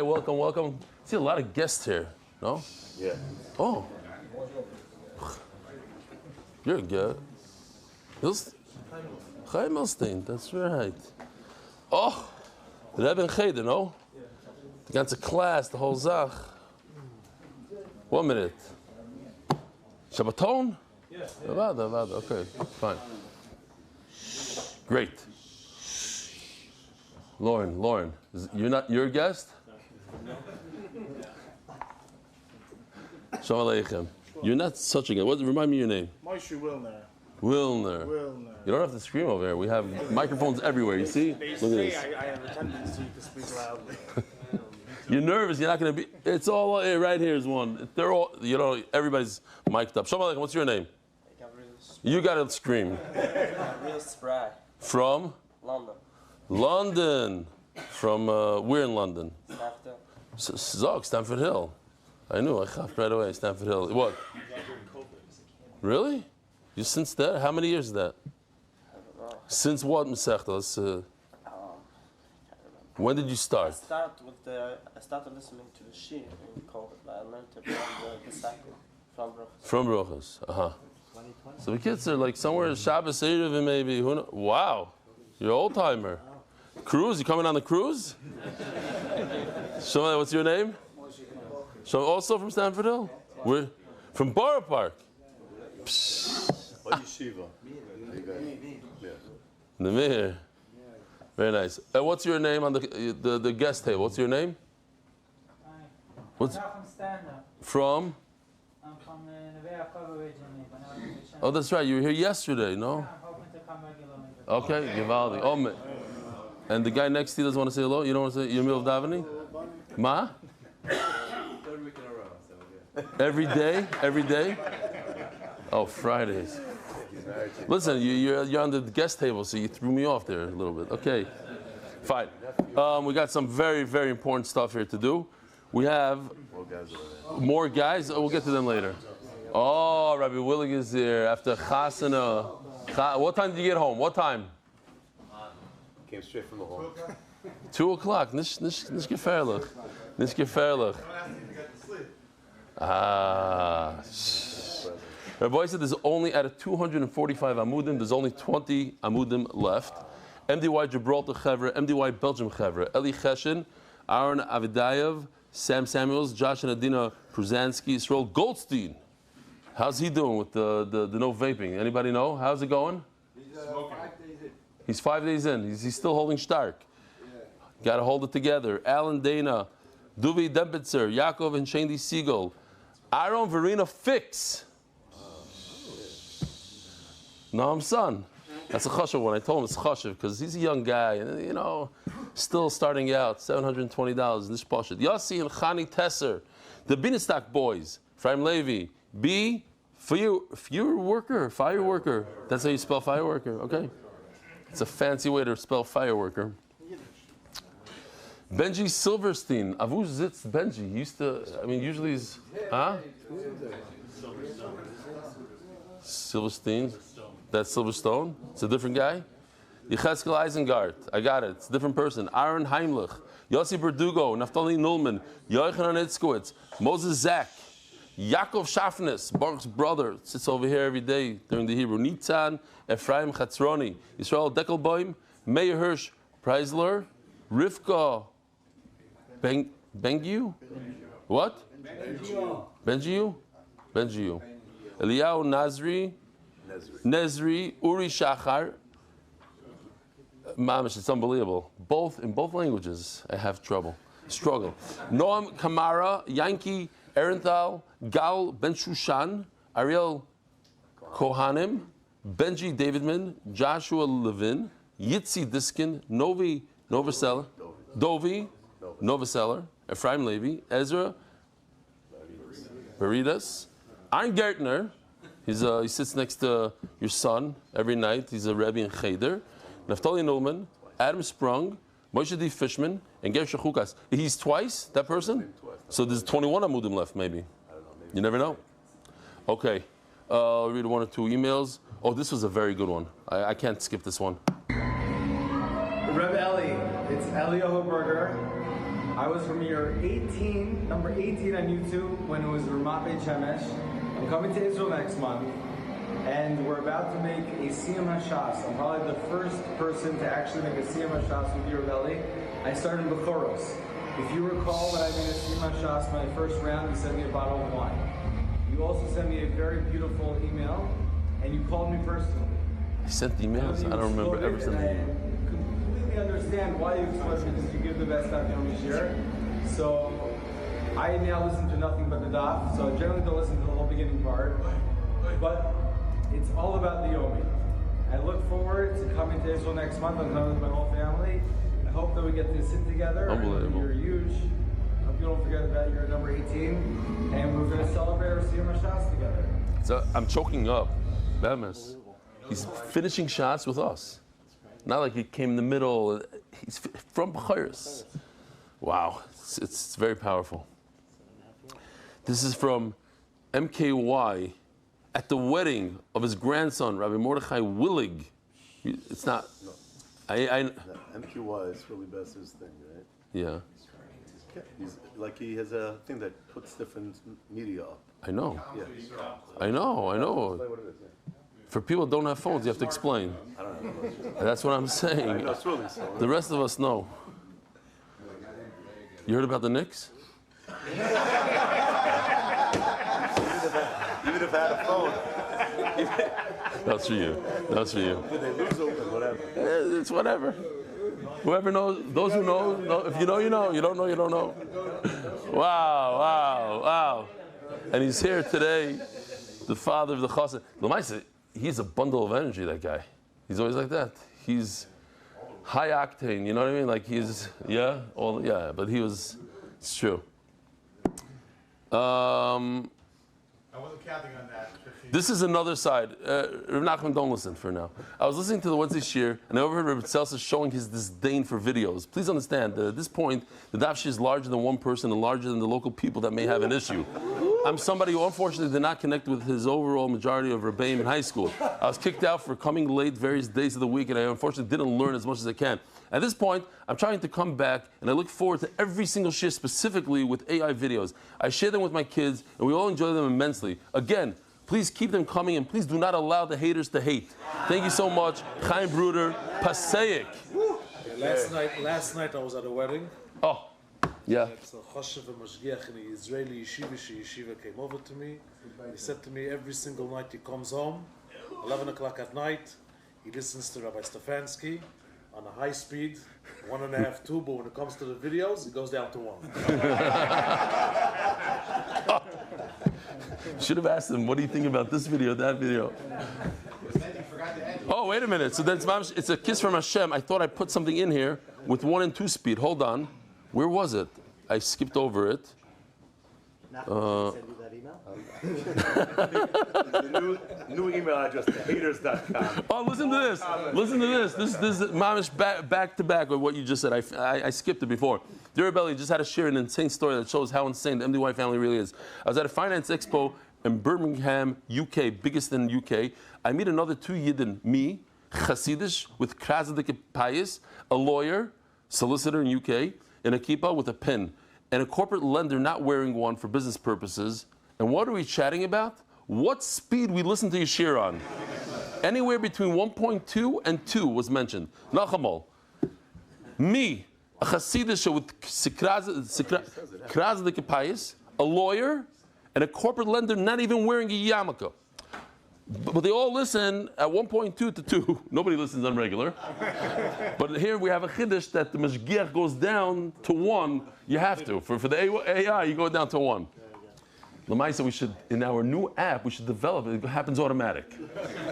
Welcome, welcome. See a lot of guests here, no? Yeah. Oh. You're good. Chaim Milstein, that's right. Oh, the Rebbe and Cheder, no? The ganze class, the whole Zach. 1 minute. Shabbaton? Yeah. Okay, fine. Great. Lauren, you're a guest? Shalom Aleichem. You're not such a guest. Remind me your name. Moshe Wilner. Wilner. You don't have to scream over here. We have microphones everywhere. You see? Look at this. I have a tendency to speak loudly. You're nervous. You're not going to be. It's all right. Here's one. They're all. Everybody's mic'd up. Shalom Aleichem. What's your name? You got to scream. Real spry. From? London. From where in London? Stamford Hill. Stamford Hill. I knew. I chapped right away. Stamford Hill. What? Really? You since that? How many years is that? I don't know. Since what, Masechta? When did you start? I started listening to the Shir in COVID, but I learned it from the second, from Bruchas. From Bruchas. So the kids are like somewhere Shabbos Erev and maybe who knows? Wow, you're an old timer. Cruise? You coming on the cruise? Shomai, what's your name? So also from Stamford Hill? We're from Borough Park. What yeshiva? Namir. Very nice. What's your name on the guest table? What's your name? I'm from stand-up. From? I'm from Neve Yaakov originally, but now I'm in Shabbos. Oh, that's right. You were here yesterday, no? I'm hoping to come regularly. Okay, Givaldi. Oh, and the guy next to you doesn't want to say hello? You don't want to say, you're in the middle of davening? Ma? 3rd week in a row, so yeah. Every day? Oh, Fridays. Listen, you're on the guest table, so you threw me off there a little bit. Okay, fine. We got some very, very important stuff here to do. We have more guys. We'll get to them later. Oh, Rabbi Willig is here after Chasana. What time did you get home? What time? Came straight from the hall. 2 o'clock. Nicht gefährlich. Nicht gefährlich. Rabbi said there's only out of 245 amudim, there's only 20 amudim left. MDY Gibraltar Chevra, MDY Belgium Chevra, Eli Cheshin, Aaron Avidayev, Sam Samuels, Josh and Adina Pruzansky, Israel Goldstein. How's he doing with the no vaping? Anybody know? How's it going? He's 5 days in. He's 5 days in. He's still holding stark. Yeah. Got to hold it together. Alan Dana, Duvi Dempitzer, Yaakov and Shandy Siegel, Aaron Verena Fix. Noam's son. That's a chashuv one. I told him it's chashuv because he's a young guy and still starting out. $720 in this poshut. Yossi and Chani Tesser, the Binistak boys. Ephraim Levi, B. Fireworker. That's how you spell fireworker. Okay, it's a fancy way to spell fireworker. Benji Silverstein. Avu Zitz Benji. He used to. Usually he's. Silverstein. That's Silverstone. It's a different guy. Yecheskel Isengard. I got it. It's a different person. Aaron Heimlich. Yossi Berdugo. Naftali Nullman. Yochanan Itzkowitz. Moses Zak. Yaakov Shafnes. Baruch's brother. Sits over here every day during the Hebrew. Nitzan. Ephraim Chatzroni. Yisrael Deckelboim. Meir Hirsch. Preisler. Rivka. Bengiu? What? Bengiu. Eliyahu Nezri, Uri Shachar, Mamish, it's unbelievable. In both languages, I have struggle. Noam Kamara, Yankee Erenthal, Gal Ben Shushan, Ariel Kohanim, Benji Davidman, Joshua Levin, Yitzi Diskin, Novi Novosel, Dovi, Novaseller, Ephraim Levi, Ezra, Baridas, Ein Gertner. He sits next to your son every night. He's a Rebbe in Cheder. Naftali Nulman, Adam Sprung, Moshe D. Fishman, and Ger Shechukas. He's twice, that person? So there's 21 Amudim left, maybe. You never know. Okay, I'll read one or two emails. Oh, this was a very good one. I can't skip this one. Rebbe Eli, it's Eliyahu Berger. I was from year 18, number 18 on YouTube when it was Ramat Beit Shemesh. I'm coming to Israel next month, and we're about to make a Siyam HaShas. I'm probably the first person to actually make a Siyam HaShas with you, Rebbe Eli. I started in Bechoros. If you recall, when I made a Siyam HaShas, my first round, you sent me a bottle of wine. You also sent me a very beautiful email, and you called me personally. I sent emails? I don't remember ever sending an email. I completely understand why you express it, because you give the best Daf Yomi share. So I now listen to nothing but the Daf, so I generally don't listen to the whole beginning part. But it's all about the Yomi. I look forward to coming to Israel next month. I'm coming with my whole family. I hope that we get to sit together. Unbelievable. You're huge. I hope you don't forget about your number 18. And we're going to celebrate our Siyam HaShas together. So I'm choking up. Bemis. He's finishing shots with us. Not like he came in the middle. He's from Bechoros. Wow, it's very powerful. This is from MKY at the wedding of his grandson, Rabbi Mordechai Willig. It's not. MQY is really best his thing, right? Yeah. He's like he has a thing that puts different media up. I know. Yeah. I know. Explain what it is. Yeah. For people who don't have phones, you have to explain. I don't know. That's what I'm saying. I know it's really so. The rest of us know. You heard about the Knicks? Even if I had a phone. That's for you. That's for you. They lose open, whatever. It's whatever. Whoever knows, those who know. If you know, you know. You don't know, you don't know. Wow. And he's here today, the father of the Chassid. L'maisa, he's a bundle of energy, that guy. He's always like that. He's high octane, you know what I mean? Like he's, but he was, it's true. I wasn't counting on that. This is another side. Rav Nachman, don't listen for now. I was listening to the Wednesday Shir, and I overheard Rav Tzelsas showing his disdain for videos. Please understand that at this point, the Daf Shir is larger than one person and larger than the local people that may have an issue. I'm somebody who unfortunately did not connect with his overall majority of Rebbeim in high school. I was kicked out for coming late various days of the week, and I unfortunately didn't learn as much as I can. At this point, I'm trying to come back, and I look forward to every single shir, specifically with AI videos. I share them with my kids, and we all enjoy them immensely. Again, please keep them coming, and please do not allow the haters to hate. Thank you so much. Chaim Bruder, Pasaic. Last night I was at a wedding. Oh, yeah. It's a Choshev Mashgiach in the Israeli yeshiva. Yeshiva came over to me. He said to me every single night he comes home, 11 o'clock at night, he listens to Rabbi Stefansky on a high speed, 1.5, 2, but when it comes to the videos, it goes down to 1. Should have asked him, what do you think about this video, that video? Oh, wait a minute. So then it's a kiss from Hashem. I thought I put something in here with 1 and 2 speed. Hold on. Where was it? I skipped over it. Send you that email? The new email address, thehaters.com. Oh, listen to this. Listen to this. This is mamish back to back with what you just said. I skipped it before. Dear Belly just had to share an insane story that shows how insane the MDY family really is. I was at a finance expo in Birmingham, UK, biggest in UK. I meet another 2 Yidden, me, Hasidish, with Krasadik Payas, a lawyer, solicitor in UK, in a kippah with a pin, and a corporate lender not wearing one for business purposes. And what are we chatting about? What speed we listen to Yeshir on? Anywhere between 1.2 and 2 was mentioned. Nachamol. Me, a Hasidish with Krasadik Payas, a lawyer, and a corporate lender not even wearing a yarmulke. But they all listen at 1.2 to 2. Nobody listens on regular. But here we have a chiddush that the mashgiach goes down to 1. You have to. For the AI, you go down to 1. Lamaisa, we should, in our new app, we should develop it. It happens automatic.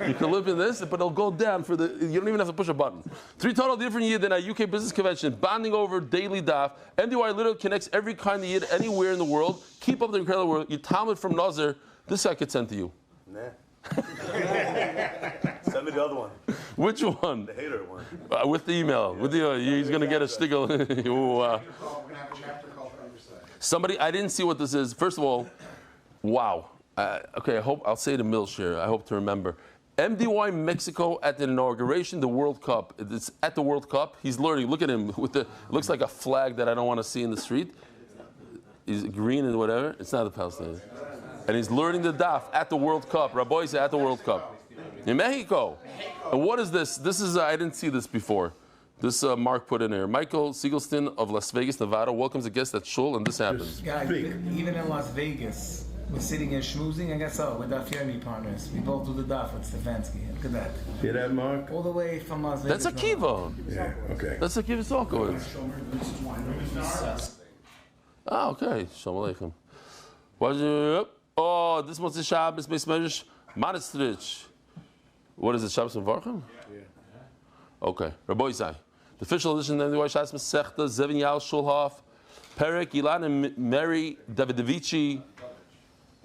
You can live in this, but it'll go down for the, you don't even have to push a button. 3 total different yid in a UK business convention, bonding over daily daf. MDY literally connects every kind of yid anywhere in the world. Keep up the incredible work. You Talmud from Nazir, this I could send to you. Nah. Send me the other one. Which one? The hater one. With the email. With the, he's going to get a stickle. Somebody, I didn't see what this is. First of all, wow. Okay, I'll say it in Milshire. I hope to remember. MDY Mexico at the inauguration, the World Cup. It's at the World Cup. He's learning. Look at him with the. It looks like a flag that I don't want to see in the street. He's green and whatever. It's not the Palestinian. And he's learning the daf at the World Cup. Rabbi said at the World Cup in Mexico. And what is this? This is I didn't see this before. This Mark put in here. Michael Siegelstein of Las Vegas, Nevada, welcomes a guest at Shul, and this happens. Guys, even in Las Vegas, we're sitting here schmoozing, and guess what? We're Daf Yomi partners. We both do the daf with Stefansky. Look at that. Hear that, Mark? All the way from Las Vegas. That's a kiva. Yeah, okay. That's a kiva Salkowitz. Ah, okay. Shalom Aleichem. Oh, this must be Shabbos, Beis Medrash, Manastrich. What is it, Shabbos and Varchim? Yeah. Okay. Rabbi Isai. The official edition of the MDY Shabbos Masechta, Zevin Yal Shulhoff, Perek, Ilan and Mary Davidovich,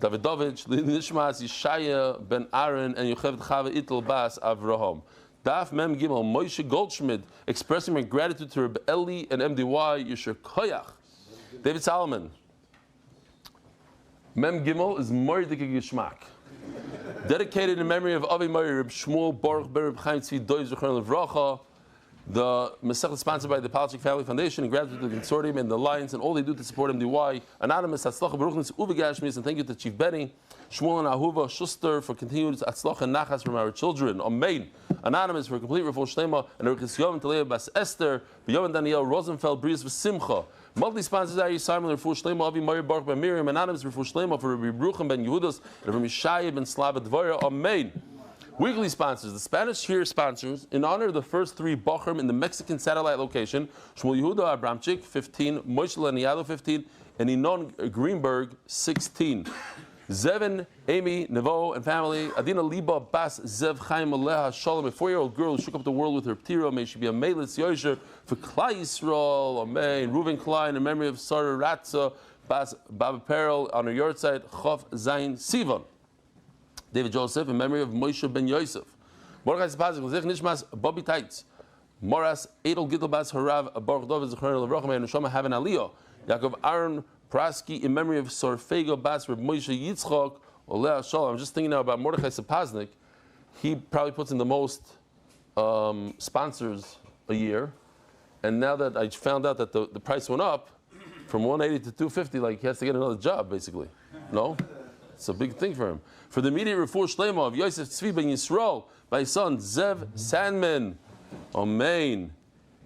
Nishmas, Yeshaya, Ben Aaron, and Yocheved Chava Itel Bas Avraham. Daf Mem Gimel, Moshe Goldschmidt, expressing my gratitude to Reb Eli and MDY, Yesher Koyach. David Solomon. Mem Gimel is Mordik Gishmak. Dedicated in memory of Avi Mori, Reb Shmuel Baruch Ben Reb Chaim Tzvi Doiv Zechron Levracha. The Masechta is sponsored by the Palachik Family Foundation, and gratitude to the consortium and the Alliance and all they do to support MDY. Anonymous Hatzlacha Baruchnis Uvegashmis, and thank you to Chief Benny, Shmuel and Ahuva Schuster for continued Hatzlacha and Nachas from our children. Amen. Anonymous for complete refuah shlema, and Erchis Yom Talea Bas Esther, Yom and Daniel Rosenfeld Brias V'Simcha. Monthly sponsors are Simon Refuah Shlema, Avi Mari Baruch Ben Miriam, Anonymous Refuah Shlema for Rabbi Bruchim Ben Yehudas, and Rabbi Mishayah Ben Slava Dvorah. Amen. Weekly sponsors, the Spanish Shir sponsors, in honor of the first 3 Bachrim in the Mexican satellite location, Shmuel Yehuda Abramchik, 15, Moshe Leniado, 15, and Inon Greenberg, 16. Zevin, Amy, Nevo, and family, Adina Liba Bas Zev Chaim Aleha Shalom, a 4-year-old girl who shook up the world with her ptira. May she be a Melitz Yosher for Klai Yisrael. Amen. Reuven Klein, in memory of Sarah Ratza Bas Baba Perel on her yard side, Chof Zayin Sivan. David Joseph, in memory of Moshe Ben Yosef. Mordechai Spazik, Zech Nishmas, Bobby Taitz. Moras, Edel Gittel Bas Harav, Baruch Dov, Zechron Levrachim, and Neshama Haven Aliyah. Yaakov Aaron Praski, in memory of Sorfego Bas, Reb Moshe Yitzchok, Oleh Shalom. I'm just thinking now about Mordechai Sapaznik. He probably puts in the most sponsors a year. And now that I found out that the price went up from 180 to 250, like he has to get another job, basically. No? It's a big thing for him. For the immediate refuah shlema of Yosef Tzvi Ben Yisrael, by his son Zev Sandman. Amen.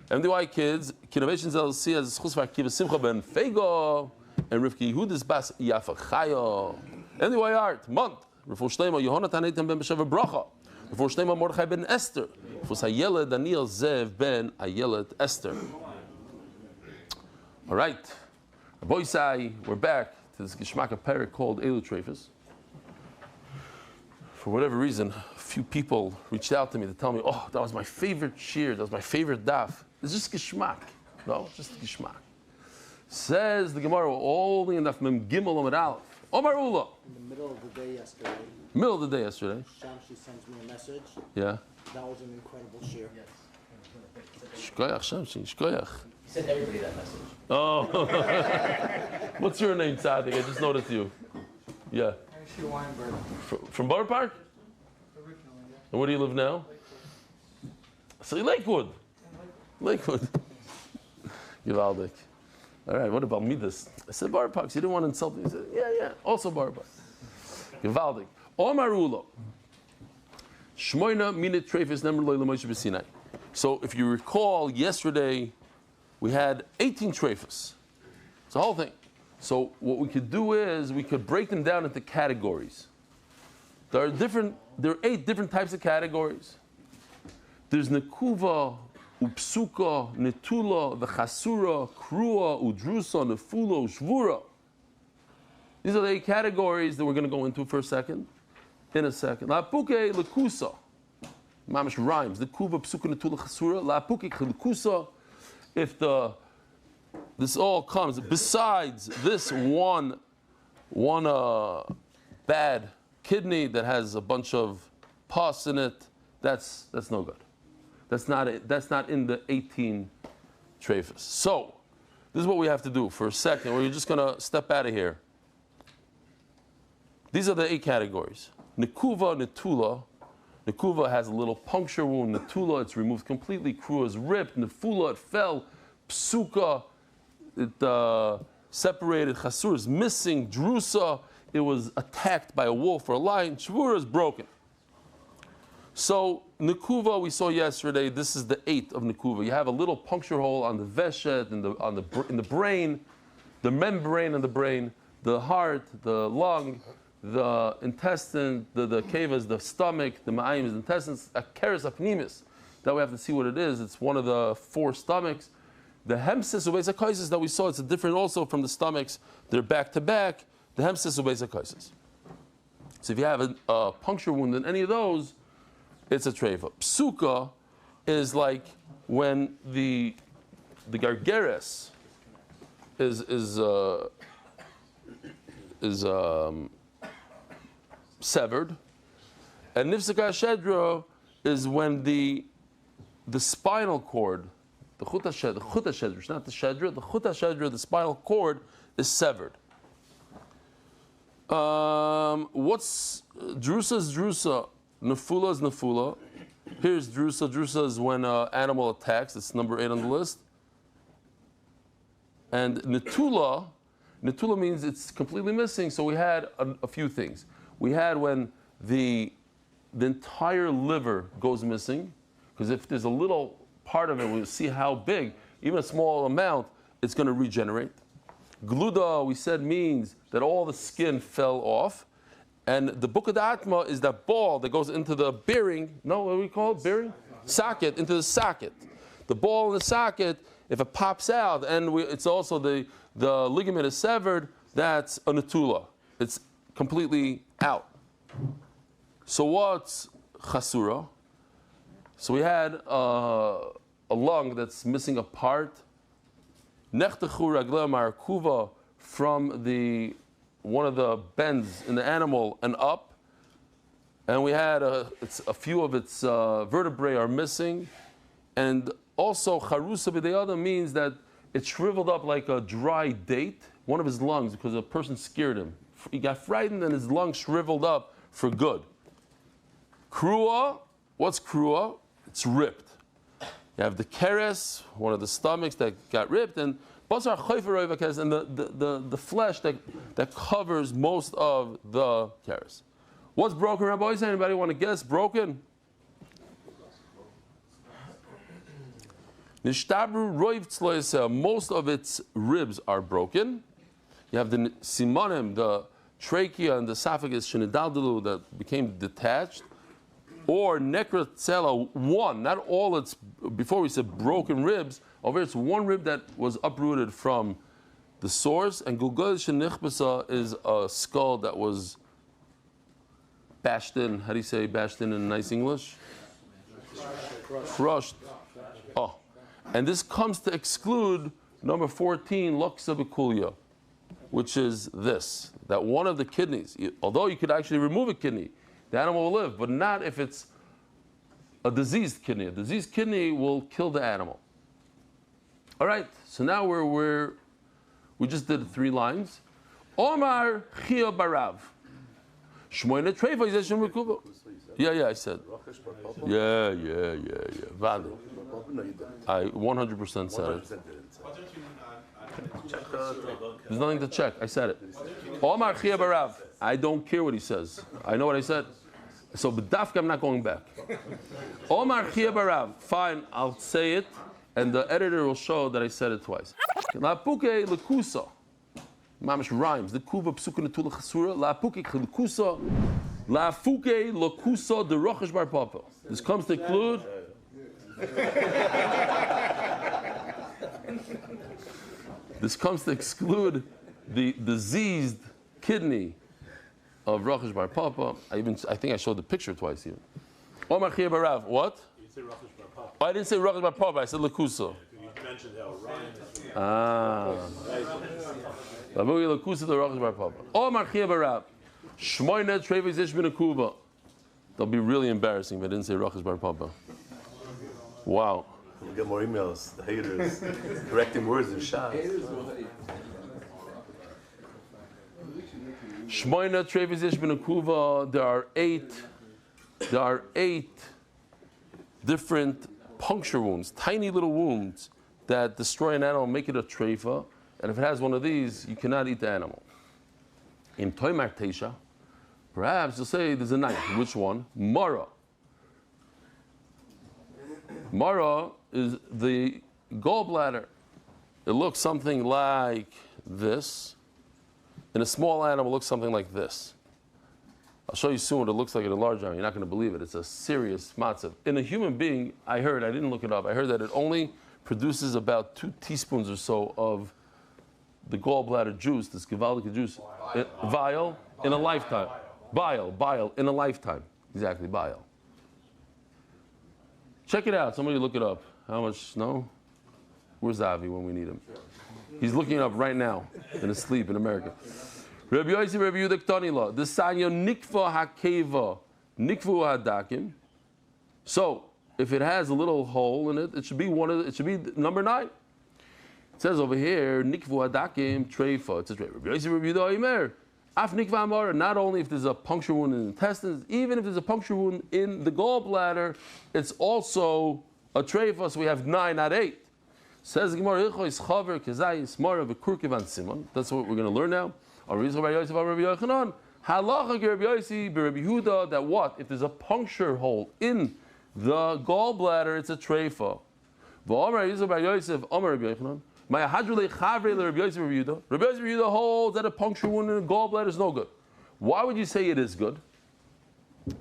MDY Kids, Kinnovations LLC has Chus Kiva Simcha Ben Fego, and Rivki Yehudas Bas Yafa Chayo. MDY Art, month, refuah shlema Yehonatan Eitan Ben B'Sheva Bracha. Refuah shlema Mordechai Ben Esther. Refuah Hayeled Daniel Zev Ben Ayelet Esther. All right. Rabbi Isai, we're back to this Geshmak Perek called Elu Treifus. For whatever reason, a few people reached out to me to tell me, oh, that was my favorite shir, that was my favorite daf. It's just Geshmak. No, just Geshmak. Says the Gemara, only in Daf Mem Gimel Amud Aleph. Omar Ula. In the middle of the day yesterday. Middle of the day yesterday. Shamshi sends me a message. Yeah. That was an incredible shir. Shkoyach Shamshi, Shkoyach. He sent everybody that message. Oh. What's your name, Tzadik? I just noticed you. Yeah. Weinberg. From Borough Park? Originally, yeah. And where do you live now? So Lakewood. Lakewood. Givaldik. All right, what about Midas? I said Borough Park. So you didn't want to insult me. He said, yeah, also Borough Park. Givaldik. Omar Ula. Shmoina minit treifis nemr loy l'moshe b'Sinai. So if you recall, yesterday we had 18 treifis. It's the whole thing. So what we could do is we could break them down into categories. There are 8 different types of categories. There's nekuva, upsuka, netula, v'chasura, krua, udrusa, nefula, shvura. These are the 8 categories that we're going to go into for a second. In a second. La'apuke lekusa. Mamish rhymes. The kuva psuka netula chasura. La'apuke lekusa. If this all comes besides this one bad kidney that has a bunch of pus in it, that's no good. That's not in the 18 trephus. So this is what we have to do for a second. We're just going to step out of here. These are the 8 categories. Nekuva, netula. Nekuva has a little puncture wound. Netula, it's removed completely. Krua is ripped. Nefula, it fell. Psuka, it separated. Chasur is missing. Drusa, it was attacked by a wolf or a lion. Shvura is broken. So Nekuva, we saw yesterday, this is the 8th of Nekuva. You have a little puncture hole on the veshet, in the brain, the membrane in the brain, the heart, the lung, the intestine, the kavas, the stomach, the ma'ayim, the intestines, a keres apnimis. That we have to see what it is. It's one of the 4 stomachs. The hemsis ubezakaisis that we saw, it's different also from the stomachs. They're back to back. The hemsis ubezakaisis. So if you have a puncture wound in any of those, it's a treifa. Psuka is like when the gargeres is severed, and nifsaka shedra is when the spinal cord, the chuta shedra, it's not the shedra, the chuta shedra, the spinal cord is severed. What's drusa is drusa. Nefula is nefula. Here's drusa. Drusa is when an animal attacks. It's number 8 on the list. And netula means it's completely missing. So we had a few things. We had when the entire liver goes missing, because if there's a little part of it, we'll see how big, even a small amount, it's going to regenerate. Gluda, we said, means that all the skin fell off. And the Book of the Atma is that ball that goes into the bearing. No, what do we call it? Bearing? Socket, into the socket. The ball in the socket, if it pops out, and it's also the ligament is severed, that's a netula. It's completely out. So what's chasura? So we had a lung that's missing a part. Nechtechu ragla markuva, from one of the bends in the animal and up, and we had a few of its vertebrae are missing, and also charusa b'deyada means that it shriveled up like a dry date, one of his lungs, because a person scared him. He got frightened and his lung shriveled up for good. Krua, what's krua? It's ripped. You have the keres, one of the stomachs that got ripped, and basar chayfer roivakas, and the flesh that covers most of the keres. What's broken, Rabbi? Anybody want to guess? Broken? Nishtabru roiv tzloyeseh, most of its ribs are broken. You have the simanim, the trachea and the esophagus shenidaldalu, that became detached. Or nekrotzela, one, not all its, before we said broken ribs, over it's one rib that was uprooted from the source, and gulgul shenichbasa is a skull that was bashed in. How do you say bashed in nice English? Crushed. Oh. And this comes to exclude number 14, loksa b'kulya, which is this, that one of the kidneys, although you could actually remove a kidney, the animal will live, but not if it's a diseased kidney. A diseased kidney will kill the animal. All right, so now we just did 3 lines. Omar Chia Barav. Shmoyne Treva Yizeshim Rekuba. Yeah, I said. Yeah. Vale. I 100% said it. There's nothing to check. I said it. Omar Chia Barav. I don't care what he says. I know what I said. So b'dafka, I'm not going back. Omar Chia Barav. Fine, I'll say it, and the editor will show that I said it twice. La'apuke lekusa. Mamish rhymes. The kuva psuka netula chasura. La'apuke lekusa. La'afuke lekusa de rochesh bar papa. This comes to include. This comes to exclude the diseased kidney of Rachash Bar Papa. I think I showed the picture twice even. Omar Chia Barav. What? You say Rachash Bar Papa. Oh, I didn't say Rachash Bar Papa. I said Lakusa. You mentioned how Ryan is. Babugi Lakusa the Rachash Bar Papa. Omar Chia Barav. Shmoyne Trevis Ish bin Akuba. They'll be really embarrassing if I didn't say Rachash Bar Papa. Wow. We'll get more emails, the haters, correcting words in Shas. Shmoyne Trevis Ish bin Akuba. There are eight different puncture wounds, tiny little wounds that destroy an animal, make it a treifa. And if it has one of these, you cannot eat the animal. In Toimar Teisha, perhaps you'll say there's a ninth. Which one? Mara. Mara is the gallbladder. It looks something like this. In a small animal, it looks something like this. I'll show you soon what it looks like in a large animal. You're not going to believe it. It's a serious matzav. In a human being, I didn't look it up, I heard that it only produces about 2 teaspoons or so of the gallbladder juice, this gewaldige juice, vial, in a lifetime. Bile, in a lifetime. Exactly, bile. Check it out. Somebody look it up. How much? No? Where's Avi when we need him? He's looking it up right now in his sleep in America. Rabbi Yossi, Rabbi Yehuda K'tanila. The sanyo nikva hakeva nikvu hadakim. So, if it has a little hole in it, it should be number 9. It says over here, nikvu hadakim treifa. It says Rabbi Yossi, Rabbi Yehuda Omer. Af nikva amara. Not only if there's a puncture wound in the intestines, even if there's a puncture wound in the gallbladder, it's also a treifa. So we have 9, not 8. Says the Gemara, that's what we're going to learn now. That what? If there's a puncture hole in the gallbladder, it's a treifa. Rabbi Yossi holds that a puncture wound in the gallbladder is no good. Why would you say it is good? A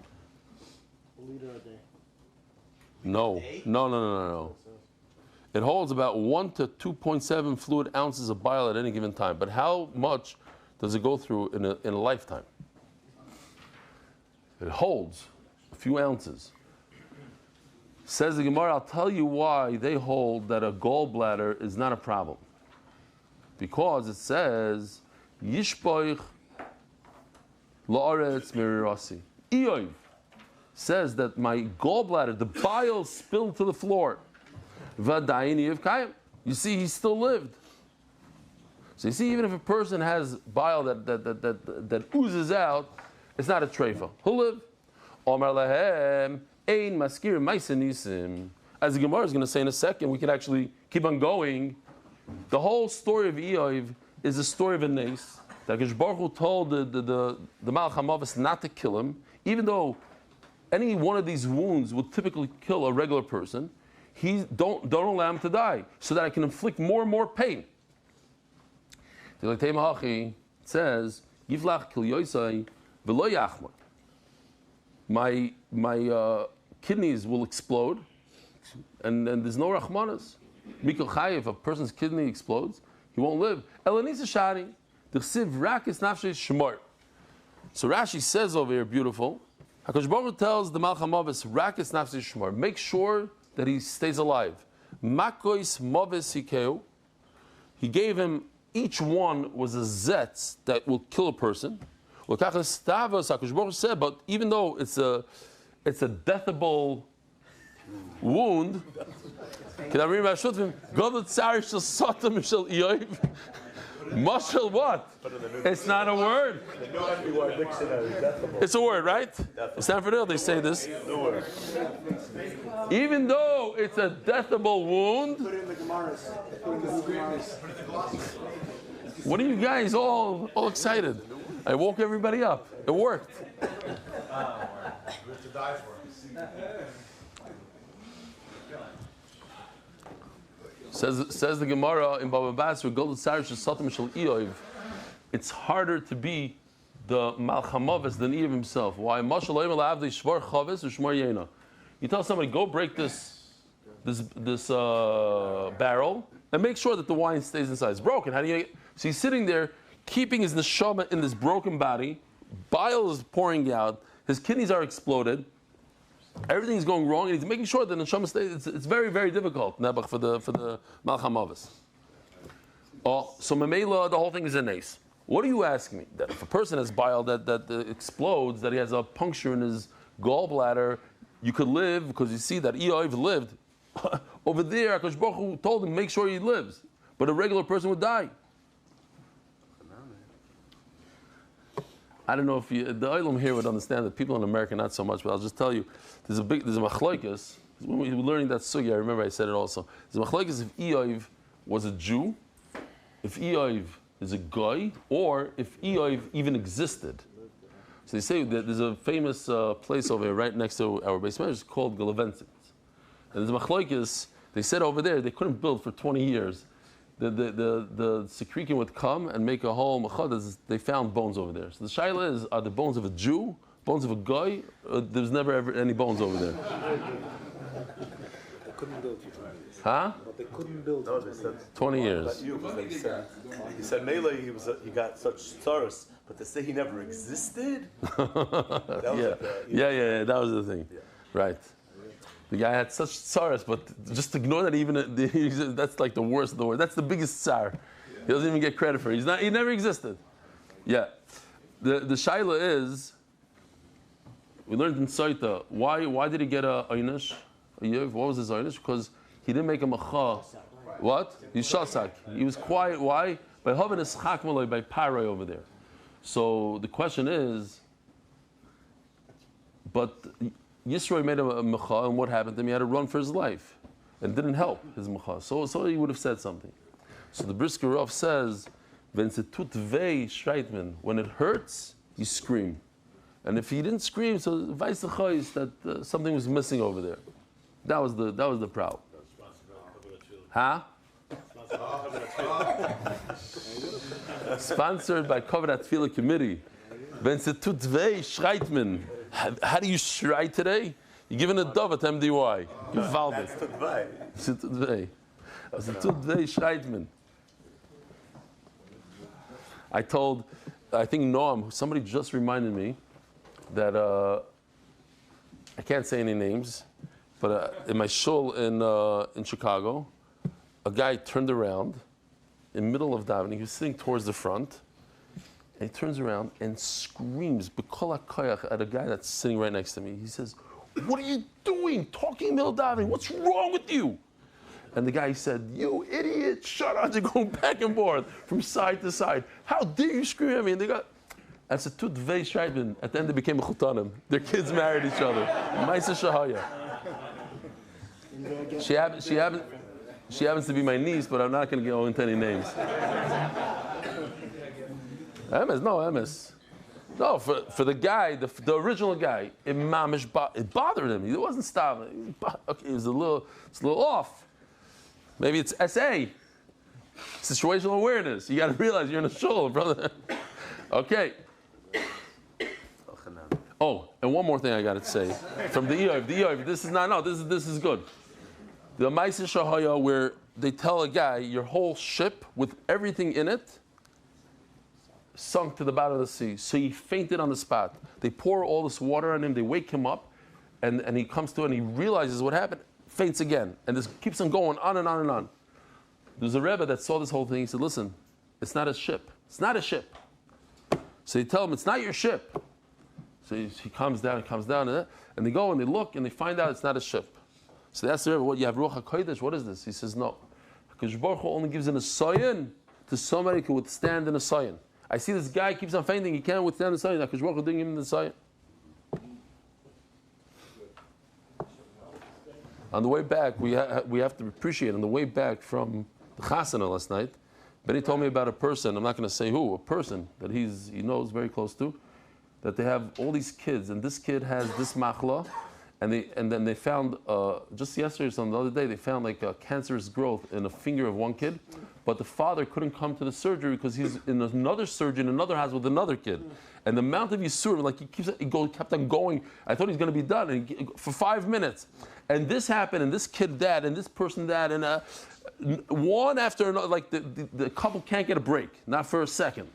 liter a day. No. It holds about 1 to 2.7 fluid ounces of bile at any given time. But how much does it go through in a lifetime? It holds a few ounces. Says the Gemara, I'll tell you why they hold that a gallbladder is not a problem. Because it says, Yishboich la'aretz mirirasi. Eoiv says that my gallbladder, the bile spilled to the floor. Vadayini of Kayim. You see, he still lived. So you see, even if a person has bile that oozes out, it's not a treifa. He'll live. Omar lahem ein maskir maisenisim. As the Gemara is going to say in a second, we can actually keep on going. The whole story of Eoiv is the story of a nace that Hakadosh Baruch Hu told the Malach HaMavis not to kill him, even though any one of these wounds would typically kill a regular person. Don't allow him to die, so that I can inflict more and more pain. It says, my kidneys will explode, and there's no rachmanas. Mikol Chai, if a person's kidney explodes, he won't live. Elanisa Shari, the Chsiv Rakis Nafshei Shemar. So Rashi says over here, beautiful. Hakadosh Baruch Hu tells the Malach HaMavis, Rakis Nafshei Shemar, make sure that he stays alive. Makois Mavis Hikeu. He gave him, each one was a zetz that will kill a person. Hakadosh Baruch Hu said, but even though it's a deathable wound, Mashal what? It's not a word. It's a word, right? In Stanford Hill, they say this. Even though it's a deathable wound. Put it in the Gemaras. What are you guys all excited? I woke everybody up. It worked. We have to die for it. Says the Gemara in Baba Basra, it's harder to be the Malach HaMavis than Eve himself. Why? You tell somebody, go break this barrel and make sure that the wine stays inside. It's broken. How do you? So he's sitting there keeping his neshama in this broken body. Bile is pouring out. His kidneys are exploded. Everything's going wrong, and he's making sure that the neshama stays. It's very, very difficult, Nebuch, for the Malcham Avos. Oh, so Mamela, the whole thing is a nace. What are you asking me? That if a person has bile that explodes, that he has a puncture in his gallbladder, you could live because you see that Eoiv lived. Over there, HaKadosh Baruch Hu told him, make sure he lives. But a regular person would die. I don't know if the Olam here would understand that. People in America not so much, but I'll just tell you, there's a machlokes. When we were learning that sugi, I remember I said it also. There's a machlokes if Eoiv was a Jew, if Eoiv is a guy, or if Eoiv even existed. So they say that there's a famous place over here right next to our base it's called Galavensit. And there's machlokes. They said over there they couldn't build for 20 years. The Sekrikim would come and make a whole machad. They found bones over there. So the shaila is: are the bones of a Jew, bones of a guy? There's never ever any bones over there. They couldn't build for 20 years. Huh? But they couldn't build No, for they 20 said years. 20 years. he said Mele, he got such stars, but to say he never existed. That was Yeah. That was the thing, right? The guy had such tsaras, but just ignore that. Even that's like the worst of the worst. That's the biggest tsar. He doesn't even get credit for it. He never existed. Yeah. The shaila is, we learned in Saita, why did he get a einish? What was his einish? Because he didn't make a macha. What? He's shasak. He was quiet. Why? By having a schak malay, by paray over there. So the question is, but Yisro made a mecha, and what happened to him? He had to run for his life, and it didn't help his mecha. So he would have said something. So the Brisker Rav says, when it hurts, you scream, and if he didn't scream, so vice is that something was missing over there. That was the problem. Huh? Sponsored by Koverat Tefillah Committee. Wenn se tut weh, schreit man. How do you schreit today? You're giving a dove at MDY. Gewaltig. That's Tudvai. Se tut weh. Se tut weh, schreit man. I think Noam, somebody just reminded me that, I can't say any names, but in my shul in Chicago, a guy turned around in the middle of davening. He was sitting towards the front, and he turns around and screams b'kol hakoyach at a guy that's sitting right next to me. He says, "What are you doing? Talking in the middle of davening? What's wrong with you?" And the guy said, "You idiot! Shut up!" They're going back and forth from side to side. How dare you scream at me? And they got. I said, "Tut vei shreitman." At the end, they became a chutanim. Their kids married each other. Ma'aseh shahaya. She happens to be my niece, but I'm not going to go into any names. MS. No, for the guy, the original guy, it bothered him. He wasn't stopping. Okay, it was a little off. Maybe it's SA, situational awareness. You got to realize you're in a shul, brother. Okay. Oh, and one more thing I got to say from the Eoiv. This is good. The Ma'aseh Shahaya, where they tell a guy your whole ship with everything in it sunk to the bottom of the sea. So he fainted on the spot. They pour all this water on him. They wake him up, and he comes to and he realizes what happened. Faints again, and this keeps on going on and on and on. There's a Rebbe that saw this whole thing. He said, "Listen, it's not a ship. It's not a ship." So they tell him, "It's not your ship." So he comes down, and they go and they look and they find out it's not a ship. So they ask the Rebbe, "What, you have Ruach HaKodesh? What is this?" He says, "No. HaKadosh Baruch Hu only gives an asayan to somebody who can withstand an asayan. I see this guy keeps on fainting. He can't withstand an asayan. HaKadosh Baruch Hu didn't give him the asayan." On the way back, we have to appreciate, on the way back from the Chasana last night, Benny told me about a person, I'm not going to say who, a person that he knows very close to, that they have all these kids, and this kid has this machla, and then they found, just yesterday or something, the other day, they found like a cancerous growth in a finger of one kid, but the father couldn't come to the surgery because he's in another surgery in another house with another kid. And the amount of Yisur, like kept on going. I thought he's going to be done for 5 minutes. And this happened, and this kid that, and this person that, and one after another, like the couple can't get a break, not for a second.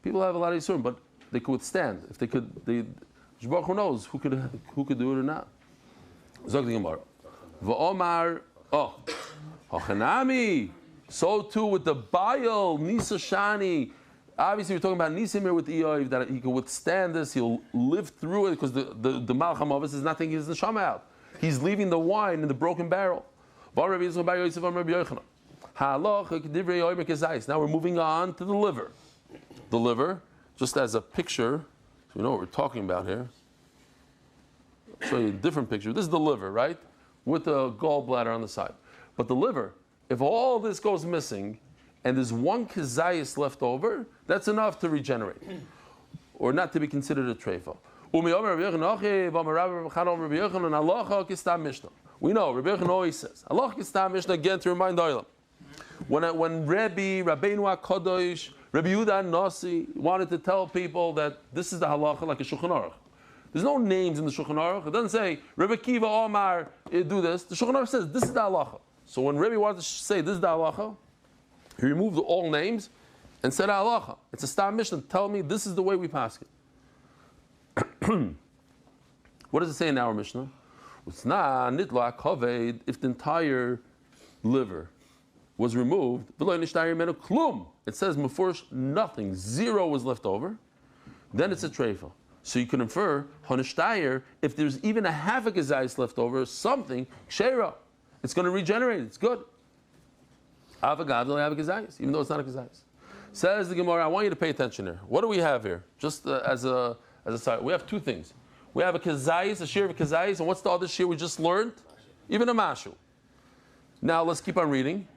People have a lot of yisurim, but they could withstand. If they could, Baruch Hu knows who could do it or not. Zog the Gemara. V'omar, Hachanami. So too with the Baal, Nisa Shani. Obviously, we're talking about Nisim here with the Eoiv, that he can withstand this, he'll live through it, because the Malcham Ovis is not taking his neshama out. He's leaving the wine in the broken barrel. Now we're moving on to the liver. The liver, just as a picture, so you know what we're talking about here. I'll show you a different picture. This is the liver, right? With the gallbladder on the side. But the liver, if all this goes missing, and there's one kazayis left over, that's enough to regenerate, or not to be considered a treifa. We know Rabbi Yochanan always says, Allah Kistam Mishnah, again to remind the Olam. When Rabbeinu HaKadosh, Rabbi Yehuda Nasi wanted to tell people that this is the halacha like a Shulchan Aruch. There's no names in the Shulchan Aruch. It doesn't say Rabbi Kiva Omar do this. The Shulchan Aruch says this is the halacha. So when Rabbi wanted to say this is the halacha, he removed all names and said halacha. It's a Stam Mishnah. Tell me this is the way we pass it. What does it say in our Mishnah? If the entire liver was removed, it says mufurish nothing, zero was left over, then it's a treifa. So you can infer hanishtayer, if there's even a half a kazayis left over, something kshera, it's going to regenerate. It's good. Avagav have a kazayis, even though it's not a kazayis. Says the Gemara, I want you to pay attention here. What do we have here? Just as a side, we have two things. We have a kazayis, a shir of a kazayis, and what's the other shir we just learned? Even a mashu. Now let's keep on reading.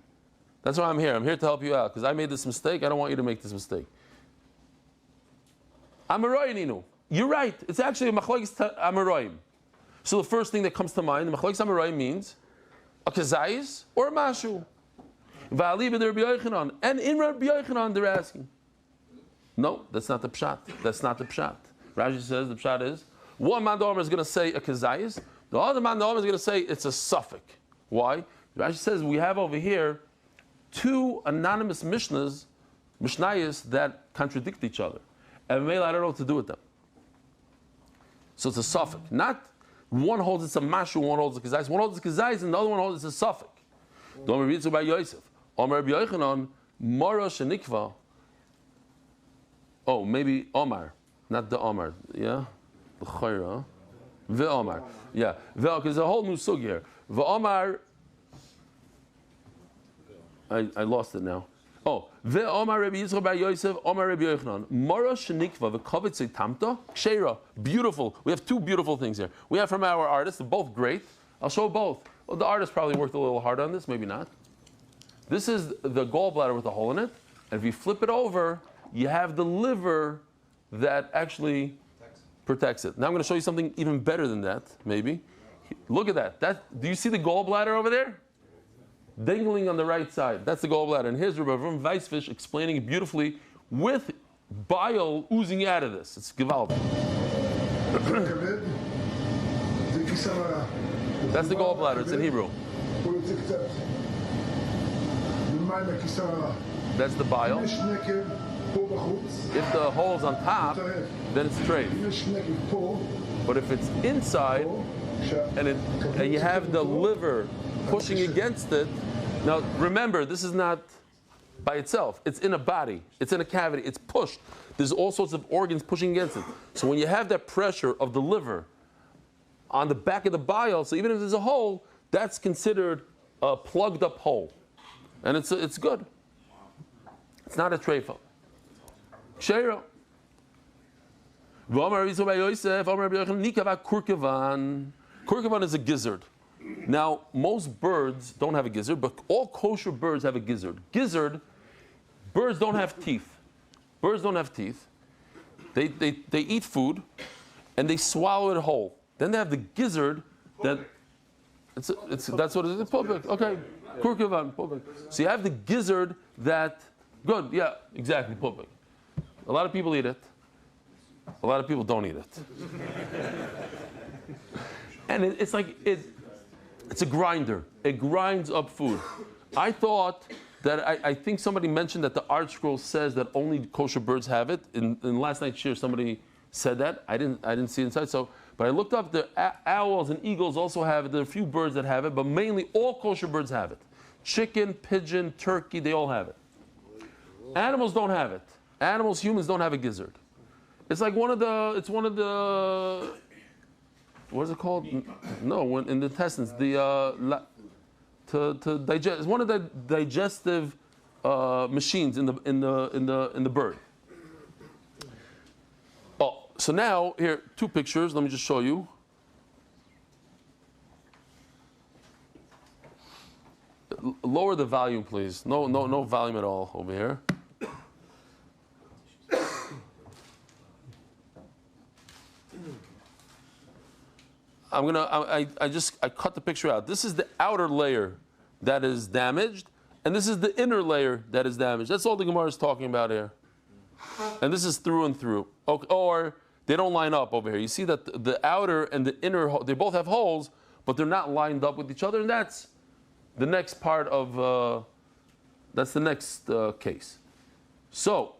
That's why I'm here. I'm here to help you out, because I made this mistake. I don't want you to make this mistake. Amaroyininu. You're right. It's actually a machlokes amaroyim. So the first thing that comes to mind, the machlokes amaroyim means a kazayis or a mashu. Va'ali b'der Rabbi Yochanan. And in Rabbi Yochanan they're asking. No, that's not the pshat. That's not the pshat. Rashi says the pshat is, one man is going to say a kazayis, the other man is going to say it's a suffix. Why? Rashi says we have over here two anonymous mishnayos that contradict each other. And maybe I don't know what to do with them. So it's a suffix. Not one holds it's a mashu, one holds a kazayis. One holds a kazayis, and the other one holds it's a suffix. Don't read it by Yosef. Omar Rabbi Yochanan, Mara shenikva. Oh, maybe Omar, not the Omar. Yeah, the Chayra, the Omar. Yeah, because there's a whole new sug here. The Omar. I lost it now. Oh, the Omar Rabbi Yisrael by Yosef, Omar Rabbi Yochanan, Mara shenikva v'kavetz tamta kshera. Beautiful. We have two beautiful things here. We have from our artists, they're both great. I'll show both. Well, the artist probably worked a little hard on this, maybe not. This is the gallbladder with a hole in it, and if you flip it over, you have the liver that actually protects it. Now I'm going to show you something even better than that, maybe. Look at that. Do you see the gallbladder over there? Dangling on the right side. That's the gallbladder. And here's Rabbi Avram Weisfish explaining it beautifully with bile oozing out of this. It's gewaldic. That's the gallbladder. It's in Hebrew. That's the bile. If the hole's on top, then it's treif. But if it's inside, and you have the liver pushing against it, now remember, this is not by itself. It's in a body. It's in a cavity. It's pushed. There's all sorts of organs pushing against it. So when you have that pressure of the liver on the back of the bile, so even if there's a hole, that's considered a plugged up hole. And it's good. It's not a treifa. Sheira. Kurkavan is a gizzard. Now, most birds don't have a gizzard, but all kosher birds have a gizzard. Birds don't have teeth. Birds don't have teeth. They eat food, and they swallow it whole. Then they have the gizzard that, that's what it is. Okay, kurkavan. So you have the gizzard that, good, yeah, exactly, public. A lot of people eat it. A lot of people don't eat it. And it's like, it's a grinder. It grinds up food. I thought that I think somebody mentioned that the Art Scroll says that only kosher birds have it. In last night's shir, somebody said that. I didn't see inside. So, but I looked up. The owls and eagles also have it. There are a few birds that have it, but mainly all kosher birds have it. Chicken, pigeon, turkey, they all have it. Animals don't have it. Humans don't have a gizzard. It's like one of the. What is it called? No, in the intestines. To digest. It's one of the digestive machines in the bird. Oh, so now here 2 pictures. Let me just show you. Lower the volume, please. No volume at all over here. I cut the picture out. This is the outer layer that is damaged, and this is the inner layer that is damaged. That's all the Gemara is talking about here. And this is through and through. Okay, or they don't line up over here. You see that the outer and the inner, they both have holes, but they're not lined up with each other, and that's the next part of, that's the next case. So,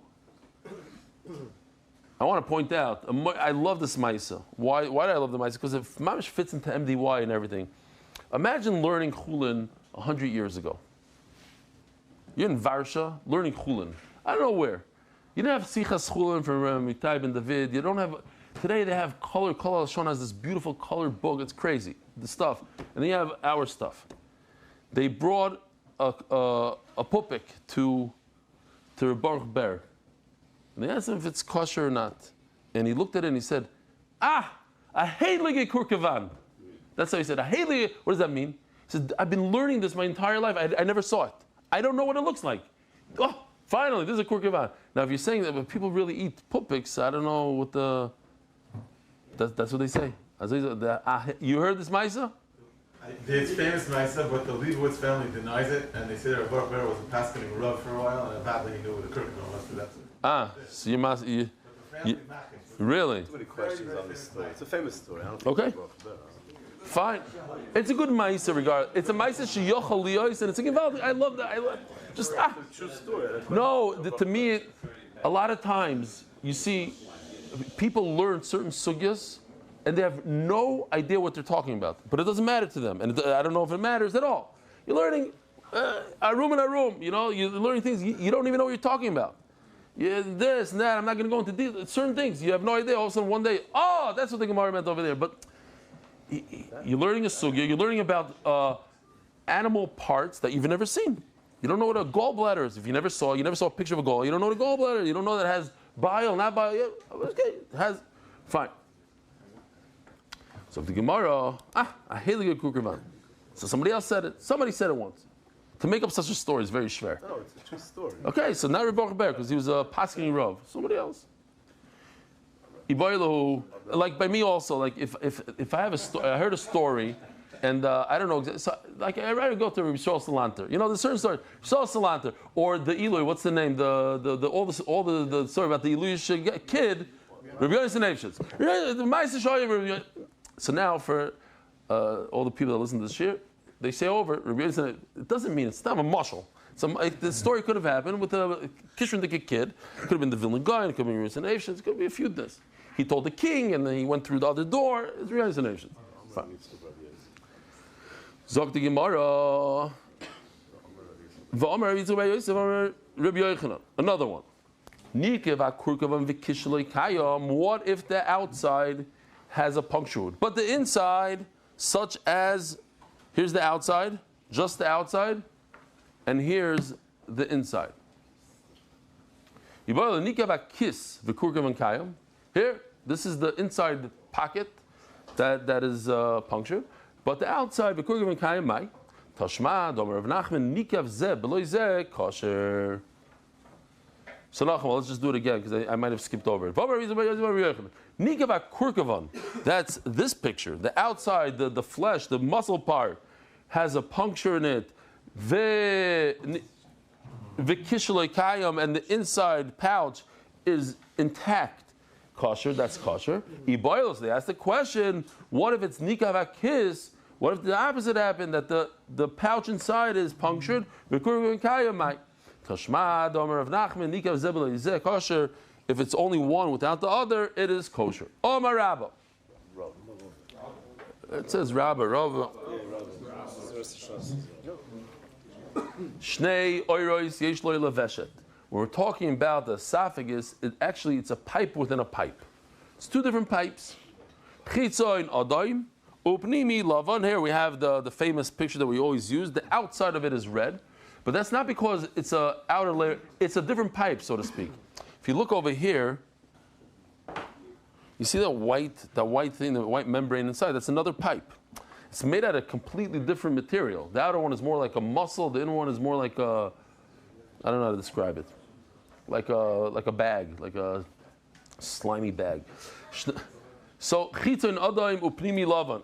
I want to point out, I love this Maisa. Why do I love the Maisa? Because it mamish fits into MDY and everything. Imagine learning Chullin 100 years ago. You're in Varsha, learning Chullin. I don't know where. You don't have Sichas Chullin from Mitai ben David. You don't have. Today they have color. Kol Shon has this beautiful colored book. It's crazy, the stuff. And then you have our stuff. They brought a pupik to Baruch Ber. And they asked him if it's kosher or not. And he looked at it and he said, a heilige kurkevan. That's how he said, a heilige, what does that mean? He said, I've been learning this my entire life. I never saw it. I don't know what it looks like. Oh, finally, this is a kurkevan. Now, if you're saying that people really eat pupiks, I don't know what that's what they say. You heard this, Maisa? It's famous Maisa, but the Leibowitz family denies it, and they say that Baruch Ber was a paskening Rav for a while, and apparently he knew what a kurkevan was, so that's it. So you must. Really? Too many questions on this story. It's a famous story. I don't think Okay. Fine. It's a good Maisa regard. It's a Maisa sheyochal liyos, and it's a givaldi. I love that. It's a true story. No, to me, a lot of times you see people learn certain sugyas and they have no idea what they're talking about, but it doesn't matter to them, and I don't know if it matters at all. You're learning arum and arum. You know, you're learning things you don't even know what you're talking about. Yeah, this and that. I'm not going to go into certain things. You have no idea. All of a sudden, one day, that's what the Gemara meant over there. But you're learning a sugya. You're learning about animal parts that you've never seen. You don't know what a gallbladder is. If you never saw a picture of a gall. You don't know what a gallbladder is. You don't know that it has bile, not bile. Yeah, okay, it has. Fine. So the Gemara, a heilige kurkevan. So somebody else said it. Somebody said it once. To make up such a story is very schwer. No, it's a true story. Okay, so not Rebbe Ber, because he was a paskening Rav. Somebody else. Like by me also, like if I have a story, I heard a story, and I don't know, so like I rather go to Rabbi Yisrael Salanter. You know, there's certain story, Yisrael Salanter, or the Eloi. What's the name? All the story about the Eloish kid, Rabbi Yosef Nefesh. So now for all the people that listen to this shir, they say over, Rabbi Yosef, it doesn't mean it's not a mashal. The story could have happened with a Kishrindik kid. It could have been the villain guy, it could have been Rabbi Yosef. It could be a few this. He told the king, and then he went through the other door. It's Rabbi Yosef. Zog the Gemara. Another one. What if the outside has a puncture wound, but the inside, such as, here's the outside, just the outside, and here's the inside. Here, this is the inside pocket that is punctured, but the outside, Tashma, Domer of Nachman, Nikav Zeh, Beloy Zeh, Kosher. So Nachman, let's just do it again because I might have skipped over it. Nikav Kurkavan, that's this picture. The outside, the flesh, the muscle part, has a puncture in it. Vikishaloi Kayam, and the inside pouch is intact. Kosher, that's kosher. Iboilos, they ask the question, what if it's Nikav Akis, What if the opposite happened, that the pouch inside is punctured? If it's only one without the other, it is kosher. Omar Rabba. It says Rabba. Shnei oirois yesh lo leveshet. When we're talking about the esophagus, it's a pipe within a pipe. It's two different pipes. Chitzoin adaim, upnimi lavan. Here we have the famous picture that we always use. The outside of it is red, but that's not because it's a outer layer. It's a different pipe, so to speak. If you look over here, you see that white thing, the white membrane inside. That's another pipe. It's made out of completely different material. The outer one is more like a muscle. The inner one is more like a, I don't know how to describe it, like a bag, like a slimy bag. So chiton adaim upnimi lavan,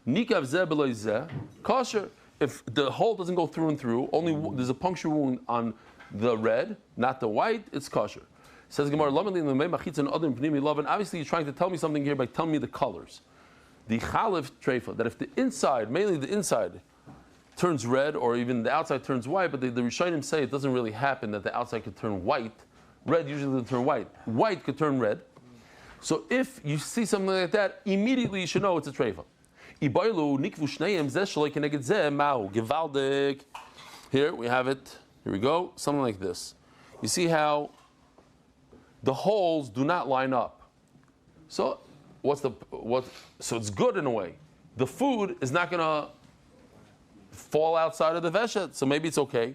nikav zeh beloy zeh, kosher. If the hole doesn't go through and through, only there's a puncture wound on the red, not the white, it's kosher. Says Gemara, obviously you're trying to tell me something here by telling me the colors. The chalif treifa, that if the inside, mainly the inside, turns red, or even the outside turns white, but the Rishonim say it doesn't really happen that the outside could turn white. Red usually doesn't turn white. White could turn red. So if you see something like that, immediately you should know it's a treifa. Here we have it. Here we go. Something like this. You see how the holes do not line up. So so it's good in a way. The food is not going to fall outside of the veshet, so maybe it's okay.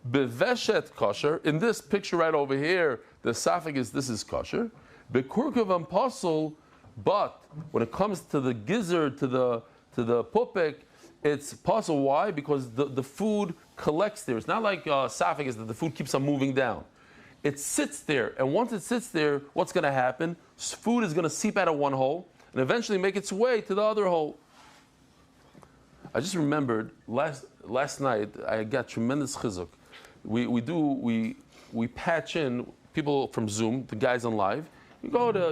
Beveshet kosher. In this picture right over here, the esophagus, this is kosher. Bekurkav apostle, but when it comes to the gizzard, to the pupik, it's possible. Why? Because the food collects there. It's not like esophagus that the food keeps on moving down. It sits there, and once it sits there, what's going to happen? Food is going to seep out of one hole and eventually make its way to the other hole. I just remembered last night I got tremendous chizuk. We patch in people from Zoom, the guys on live. We go to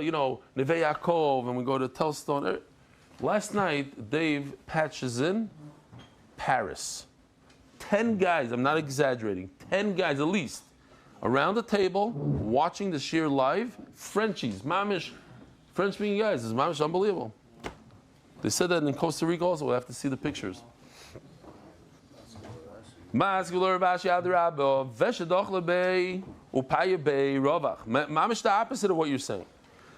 Neve Yaakov and we go to Telstone. Last night Dave patches in Paris. 10 guys, I'm not exaggerating, 10 guys at least, around the table, watching the shir live, Frenchies, mamish, French-speaking guys. It's mamish unbelievable. They said that in Costa Rica also. We'll have to see the pictures. Mamish the opposite of what you're saying.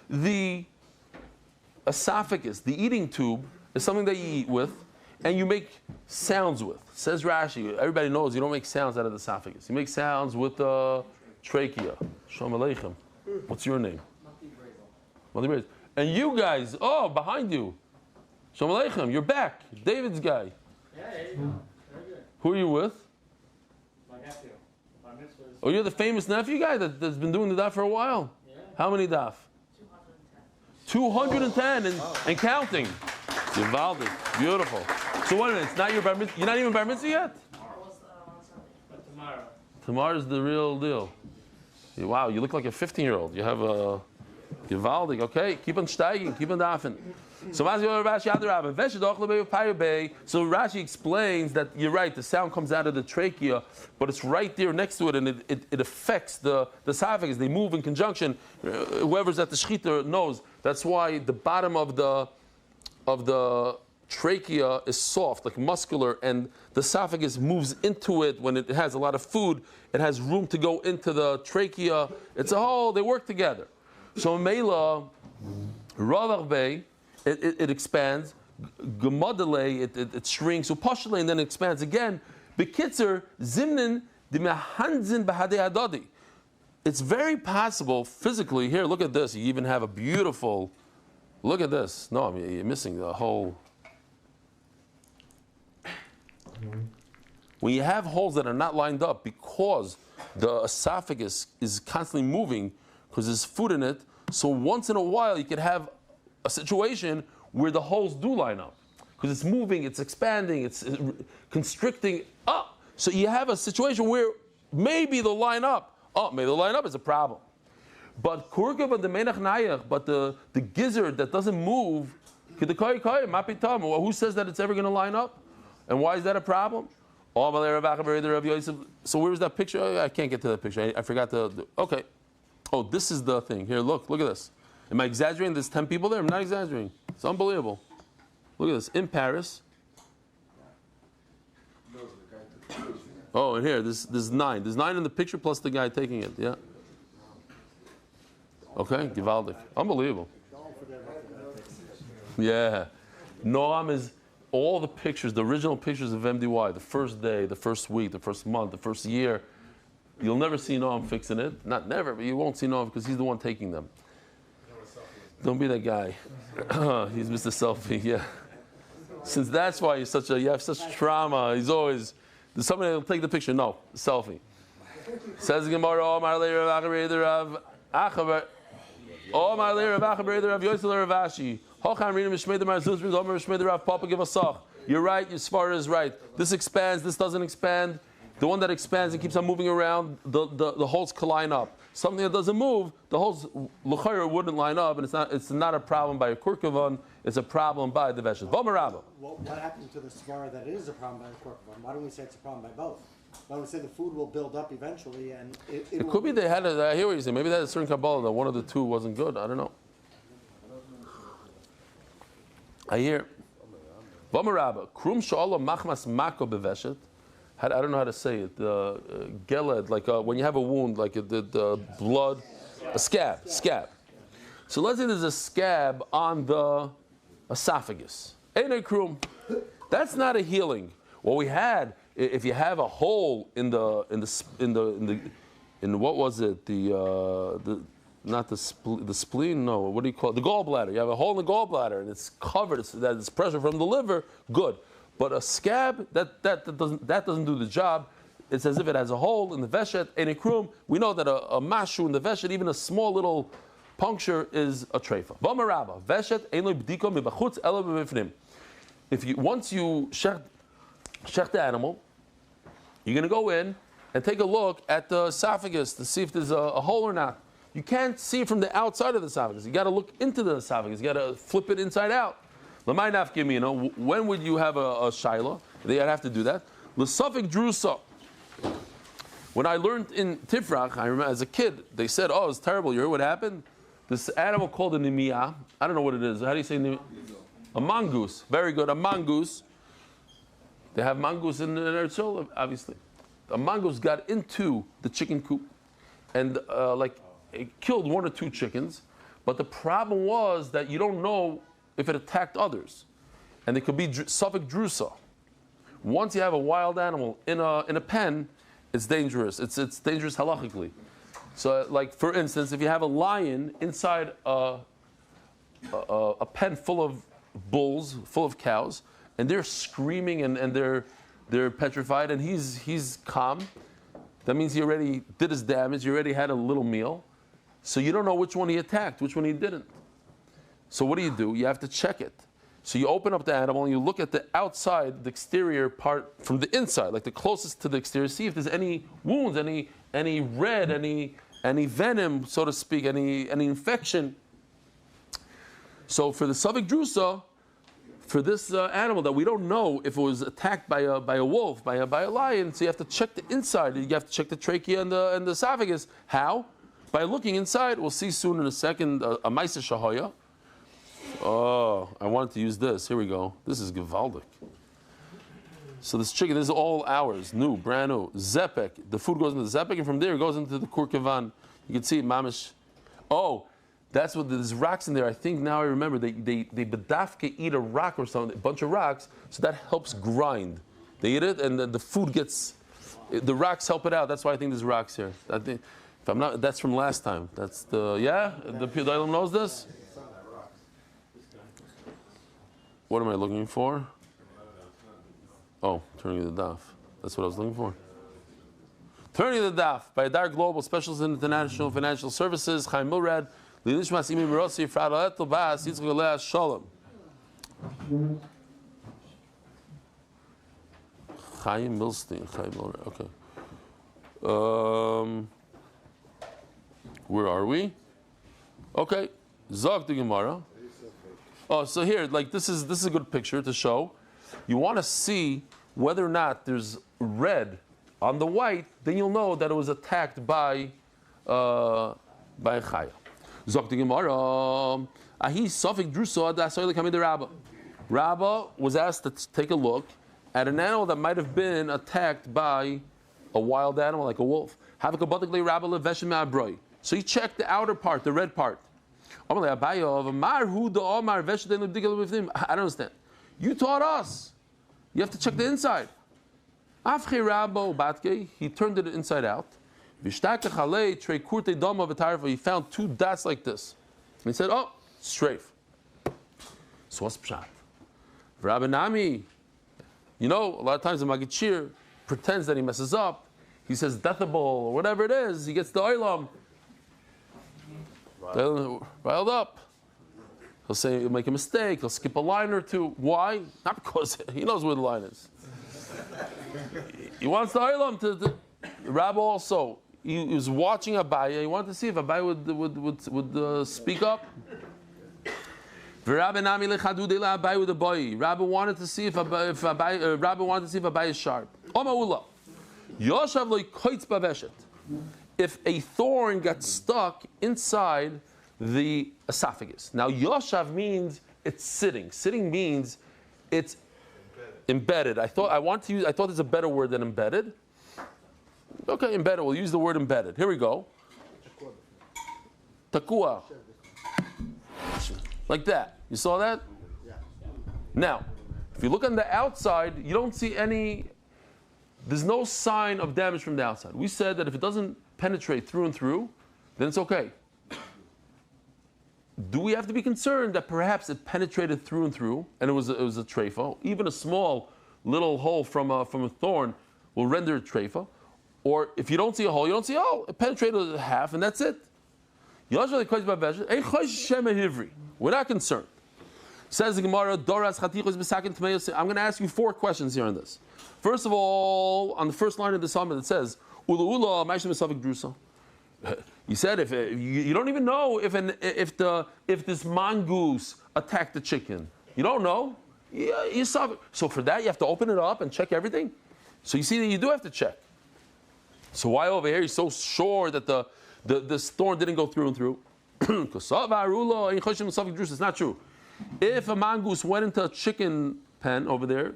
The esophagus, the eating tube, is something that you eat with and you make sounds with. Says Rashi, everybody knows you don't make sounds out of the esophagus. You make sounds with the trachea. Shalom Aleichem. What's your name? Mati. And you guys, behind you. Shalom Aleichem, you're back. David's guy. Yeah, very good. Who are you with? My nephew. My mitzvah is... Oh, you're the famous nephew guy that's been doing the daf for a while? Yeah. How many daf? 210 and counting. Givaldic. Beautiful. So what is it? It's not your bar mitzvah? You're not even bar mitzvah yet? But tomorrow. Tomorrow's the real deal. Wow, you look like a 15-year-old. You have a Givaldic. Okay, keep on steiging, keep on dafen. So Rashi explains that you're right, the sound comes out of the trachea, but it's right there next to it, and it affects the esophagus. They move in conjunction. Whoever's at the shechita knows. That's why the bottom of the trachea is soft, like muscular, and the esophagus moves into it when it has a lot of food. It has room to go into the trachea. It's a whole, they work together. So Mela, Ravach Bey, it expands. Gemadele, it shrinks. Upashale, and then it expands again. Bekitzer, Zimnin, Dimehanzin Bahade Hadadi. It's very possible physically. Here, look at this. You even have a beautiful. Look at this. No, I mean, you're missing the whole. When you have holes that are not lined up because the esophagus is constantly moving because there's food in it, so once in a while you could have a situation where the holes do line up because it's moving, it's expanding, it's constricting up. So you have a situation where maybe they'll line up. Maybe they'll line up is a problem. But kurkava the menach nayach, but the gizzard that doesn't move, who says that it's ever going to line up? And why is that a problem? So where was that picture? Oh, I can't get to that picture. I forgot to. Okay. Oh, this is the thing. Here, look at this. Am I exaggerating? There's 10 people there. I'm not exaggerating. It's unbelievable. Look at this. In Paris. Oh, and here, there's 9. There's 9 in the picture plus the guy taking it. Yeah. Okay, gewaldig. Unbelievable. Yeah. Noam is all the pictures, the original pictures of MDY, the first day, the first week, the first month, the first year. You'll never see Noam fixing it. Not never, but you won't see Noam because he's the one taking them. Don't be that guy. He's Mr. Selfie, yeah. Since that's why you have such trauma, he's always, there's somebody that'll take the picture. No, selfie. Says the Gemara, Omar Leir Rav Achaber Rav Achaber. Omar Leir Rav Achaber Rav Yosel Rav Ashi. Hocham Rina Mishmei Demar Zuz Riz Omer Mishmei Rav Papa give a soch. You're right, your svara is right. This expands, this doesn't expand. The one that expands and keeps on moving around, the holes can line up. Something that doesn't move, the holes l'chayr wouldn't line up, and it's not a problem by a kurkavan, it's a problem by the veshet. V'marabba. What happens to the svara that is a problem by the kurkavan? Why don't we say it's a problem by both? Why don't we say the food will build up eventually, and it could be they had I hear what you're saying. Maybe they had a certain Kabbalah that one of the two wasn't good. I don't know. I hear. V'marabba. Krum sha'ala machmas mako beveshet. I don't know how to say it. Geled, like when you have a wound, like the blood, a scab. So let's say there's a scab on the esophagus. Einay krum. That's not a healing. What we had, if you have a hole in what was it? The spleen. No, what do you call it? The gallbladder. You have a hole in the gallbladder and it's covered. It's pressure from the liver. Good. But a scab, that doesn't do the job. It's as if it has a hole in the veshet, in a krum. We know that a mashu in the veshet, even a small little puncture, is a treifa. V'marabba, veshet ein lo b'diko mibachutz elo b'mifnim. Once you shech the animal, you're going to go in and take a look at the esophagus to see if there's a hole or not. You can't see from the outside of the esophagus. You got to look into the esophagus. You got to flip it inside out. When would you have a shaila? They'd have to do that. L'safik drusa. When I learned in Tifrach, I remember as a kid, they said, "Oh, it's terrible." You heard what happened? This animal called a nimia. I don't know what it is. How do you say nimia? A mongoose. Very good. A mongoose. They have mongoose in their soul, obviously. A mongoose got into the chicken coop, and it killed 1 or 2 chickens. But the problem was that you don't know if it attacked others, and it could be Suffolk drusa. Once you have a wild animal in a pen, it's dangerous. It's dangerous halachically. So, like for instance, if you have a lion inside a pen full of bulls, full of cows, and they're screaming and they're petrified, and he's calm, that means he already did his damage. He already had a little meal, so you don't know which one he attacked, which one he didn't. So what do? You have to check it. So you open up the animal and you look at the outside, the exterior part from the inside, like the closest to the exterior. See if there's any wounds, any red, any venom, so to speak, any infection. So for the Suffolk drusa, for this animal that we don't know if it was attacked by a wolf, by a lion, so you have to check the inside. You have to check the trachea and the esophagus. How? By looking inside. We'll see soon in a second a Maisa Shahoya. Oh, I wanted to use this. Here we go. This is gewaldic. So this chicken, this is all ours, new, brand new. Zepek. The food goes into the zepek, and from there it goes into the kurkavan. You can see it, mamish. Oh, that's what there's rocks in there. I think now I remember they bedafke eat a rock or something, a bunch of rocks, so that helps grind. They eat it, and the food gets. The rocks help it out. That's why I think there's rocks here. I think, if I'm not, that's from last time. That's the The Piyadailam knows this. What am I looking for? Oh, turning the daf. That's what I was looking for. Turning the daf by Adar Global Specialists in International Financial Services. Chaim Milrad. Lilishmas Imi Mirosi Frada Etel Bas Yitzchak Leah Shalom. Chaim Milstein. Chaim Milrad. Okay. Where are we? Okay, Zog the Gemara. Oh, so here, like this is a good picture to show. You want to see whether or not there's red on the white, then you'll know that it was attacked by a chaya. Zok the Gemara. Ahi Sofik Drusa Dasoy coming to Rabba. Rabba was asked to take a look at an animal that might have been attacked by a wild animal like a wolf. So he checked the outer part, the red part. I don't understand. You taught us. You have to check the inside. He turned it inside out. He found two dots like this. And he said, oh, strafe. So what's pshat? Rabbanami, you know, a lot of times the Magid pretends that he messes up. He says deathable or whatever it is. He gets the oilam. Riled up. He'll say he'll make a mistake. He'll skip a line or two. Why? Not because he knows where the line is. He wants the oilam to the Rabbi also. He was watching Abaye. He wanted to see if Abaye would speak up. Rabbi wanted to see if Abaye is sharp. If a thorn got stuck inside the esophagus. Now, Yoshav means it's sitting. Sitting means it's embedded. I thought there's a better word than embedded. Okay, embedded. We'll use the word embedded. Here we go. Takua. Like that. You saw that? Yeah. Now, if you look on the outside, you don't see there's no sign of damage from the outside. We said that if it doesn't penetrate through and through, then it's okay. Do we have to be concerned that perhaps it penetrated through and through, and it was a treifa? Even a small little hole from a thorn will render it treifa. Or if you don't see a hole, you don't see a hole. It penetrated half, and that's it. We're not concerned. Says the Gemara, I'm going to ask you 4 questions here on this. First of all, on the first line of the psalm, it says, you said if you don't even know if this mongoose attacked the chicken. You don't know. You saw it. So for that, you have to open it up and check everything. So you see that you do have to check. So why over here he's so sure that this thorn didn't go through and through? It's not true. If a mongoose went into a chicken pen over there,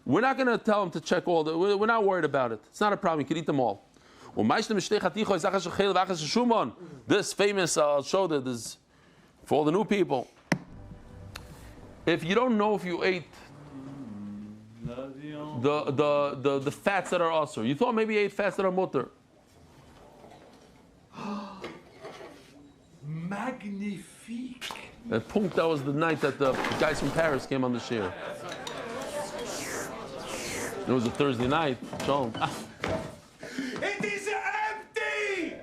we're not going to tell him to check we're not worried about it. It's not a problem. You can eat them all. This famous, I'll show that this for all the new people. If you don't know if you ate the fats that are also, you thought maybe you ate fats that are mutter. Magnifique. That was the night that the guys from Paris came on the share. It was a Thursday night. Chullin. It is empty!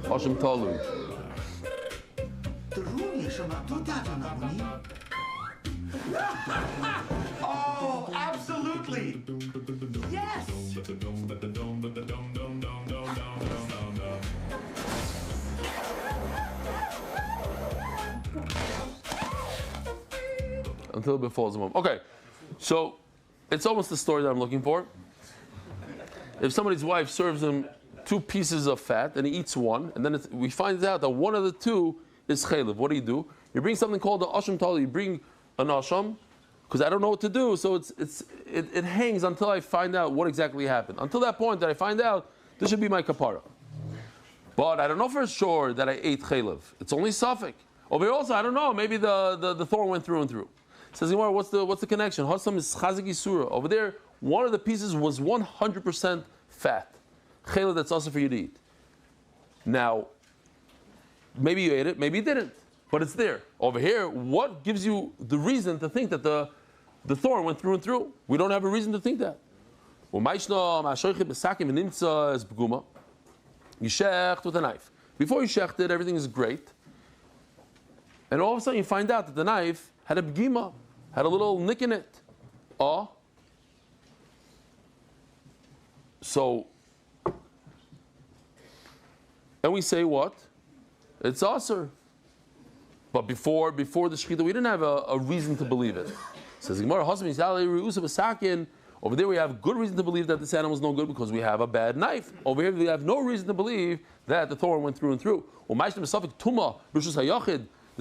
Hashem Talu. Oh, absolutely! Yes! Until it falls a moment. Okay, so it's almost the story that I'm looking for. If somebody's wife serves him 2 pieces of fat and he eats one, and then we find out that one of the 2 is chaylev, what do? You bring something called the asham tali. You bring an asham, because I don't know what to do, so it hangs until I find out what exactly happened. Until that point that I find out, this should be my kapara. But I don't know for sure that I ate chaylev. It's only safek. Over here also, I don't know. Maybe the thorn went through and through. Says Gemara, what's the connection? Hasam is chazik isura. Over there, one of the pieces was 100% fat. Chaylev that's also for you to eat. Now, maybe you ate it, maybe you didn't. But it's there. Over here, what gives you the reason to think that the thorn went through and through? We don't have a reason to think that. You shecht with a knife. Before you shecht it, everything is great. And all of a sudden you find out that the knife had a b'gima, had a little nick in it. So, and we say what? It's aser. But before the shechita, we didn't have a reason to believe it. Says Gemara, over there we have good reason to believe that this animal is no good because we have a bad knife. Over here we have no reason to believe that the thorn went through and through. The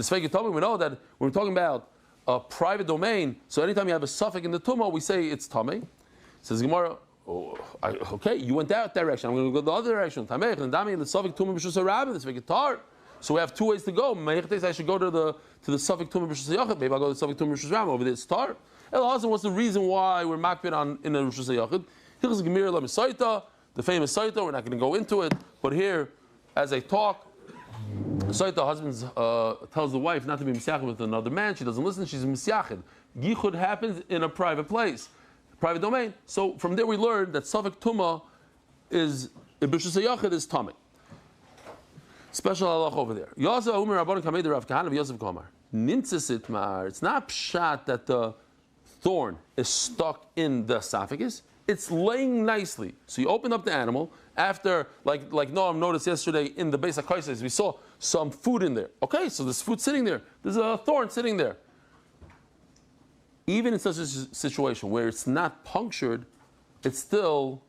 Sfeik told me, we know that when we're talking about a private domain, so anytime you have a suffix in the tumah, we say it's tamei. Says Gemara, okay, you went that direction. I'm going to go the other direction. Tamei and dami the suffix tumah b'shus harabim, the Sfeik tar. So we have two ways to go. I should go to the suffix tumah b'shus yachid. Maybe I'll go to the suffix tumah b'shus ram. Over there it's tar. El what's the reason why we're makbid on in the b'shus yachid? Here's Gemir la Misaita, the famous Saita. We're not going to go into it, but here, as I talk, the husband tells the wife not to be misyachid with another man. She doesn't listen. She's misyachid. Yichud happens in a private place, private domain. So from there we learn that suffix tumah is b'shus yachid is tamei. Special halach over there. It's not pshat that the thorn is stuck in the esophagus. It's laying nicely. So you open up the animal after, like Noam noticed yesterday in the base of Kaises, we saw some food in there. Okay, so there's food sitting there. There's a thorn sitting there. Even in such a situation where it's not punctured, it's still.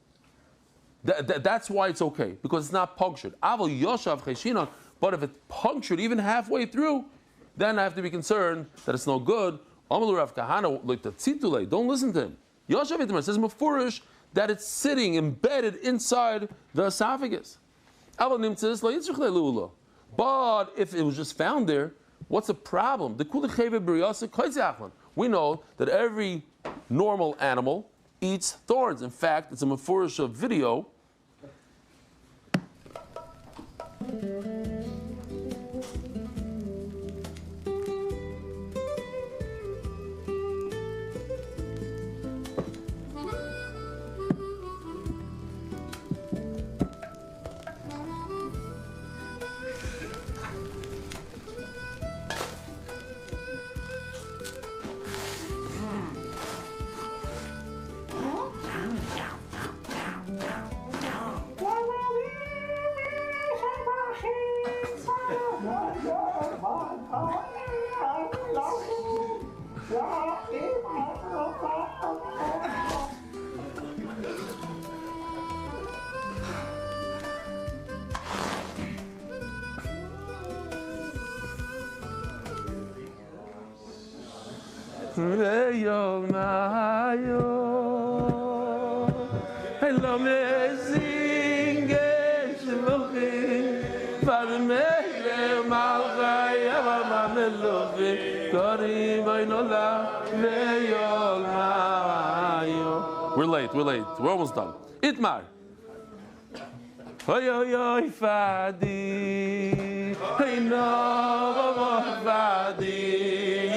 That's why it's okay, because it's not punctured. But if it's punctured even halfway through, then I have to be concerned that it's no good. Don't listen to him. Yoshav says mafurish that it's sitting embedded inside the esophagus. But if it was just found there, what's the problem? We know that every normal animal eats thorns. In fact, it's a mafurish video. We're late. We're almost done. Itmar. Hey yo fadi. Hey no fadi.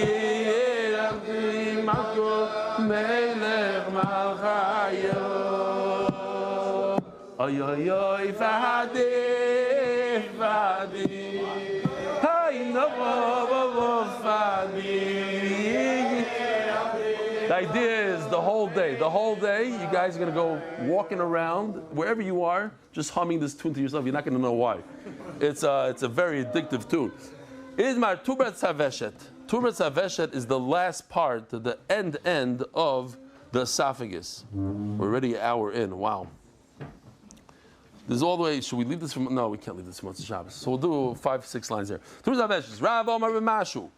Yerabi mako melech malchayo. Hey fadi. Hey no fadi. The idea is the whole day, you guys are going to go walking around, wherever you are, just humming this tune to yourself. You're not going to know why. It's a very addictive tune. Izmar Tubrat Saveshet. Tubrat Saveshet is the last part, the end of the esophagus. We're already an hour in. Wow. This is all the way. Should we leave this from? No, we can't leave this from Shabbos. So we'll do 5-6 lines here. Tubrat Saveshet. Rav Omar B'Mashu.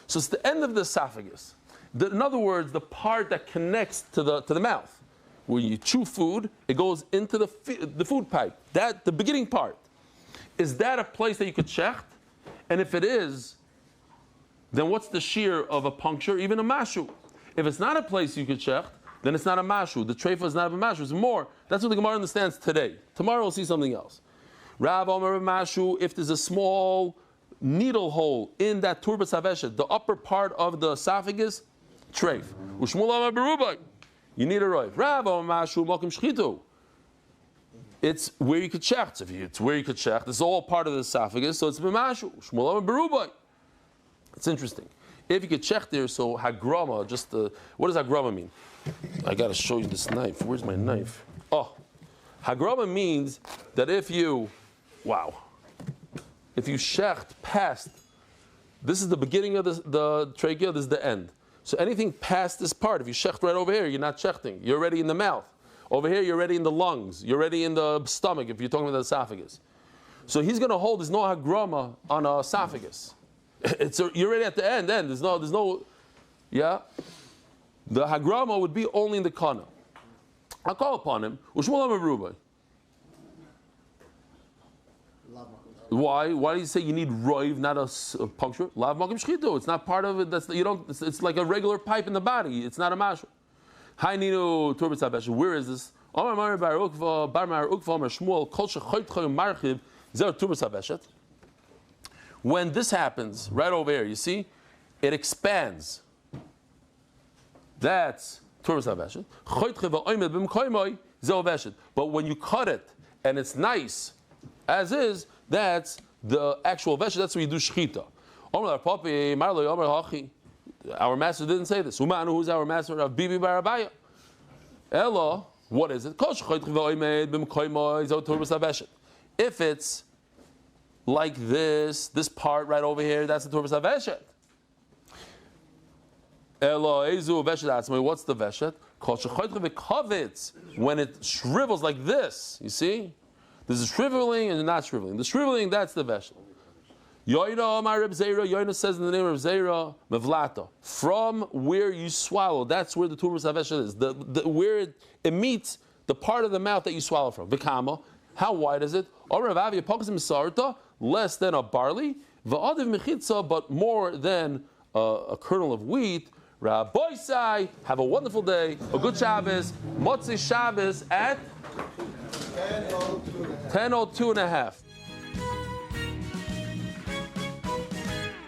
So it's the end of the esophagus. In other words, the part that connects to the mouth. When you chew food, it goes into the food pipe. The beginning part. Is that a place that you could shecht? And if it is, then what's the shear of a puncture, even a mashu? If it's not a place you could shecht, then it's not a mashu. The treifa is not a mashu. It's more. That's what the Gemara understands today. Tomorrow we'll see something else. Rav Omer mashu, if there's a small needle hole in that turbat saveshet, the upper part of the esophagus, treif. Ushmul Omer berubai. You need a roiv. Rav Omer mashu mokim shchitu. It's where you could shecht. It's where you could shecht. It's all part of the esophagus, so it's b'mashu. Shmuel Omer berubai. It's interesting. If you could check there, so hagrama, what does hagrama mean? I got to show you this knife. Where's my knife? Oh, hagrama means that if you shecht past, this is the beginning of the trachea, this is the end. So anything past this part, if you shecht right over here, you're not shechting. You're already in the mouth. Over here, you're already in the lungs. You're already in the stomach, if you're talking about the esophagus. So he's going to hold, there's no hagrama on an esophagus. You're already at the end. There's no, yeah. The hagrama would be only in the kana. I'll call upon him. Why? Why do you say you need roiv, not a puncture? Lav makim shchitu. It's not part of it. It's like a regular pipe in the body. It's not a mashal. Hi ninu turbis habesh. Where is this? When this happens, right over here, you see, it expands. That's turbis habeshet. But when you cut it and it's nice, as is, that's the actual veshet. That's where you do shchita. Our master didn't say this. Who's our master? Rav Bibi bar Abaya. Ella, what is it? If it's like this part right over here, that's the turbis haveshet. Ella ezu veshet atzmai. What's the veshet? When it shrivels like this, you see? There's a shriveling and not shriveling. The shriveling, that's the veshet. Yoina says in the name of Zera, Mevlata. From where you swallow, that's where the turbis haveshet is. Where it meets the part of the mouth that you swallow from. Vikama. How wide is it? Less than a barley. But more than a kernel of wheat. Rabbi Sai, have a wonderful day, a good Shabbos. Motzei Shabbos at 10:02 and a half.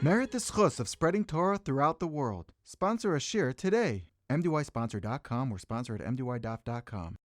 Merit the schus of spreading Torah throughout the world. Sponsor a shir today. MDYsponsor.com or sponsor at MDYDaf.com.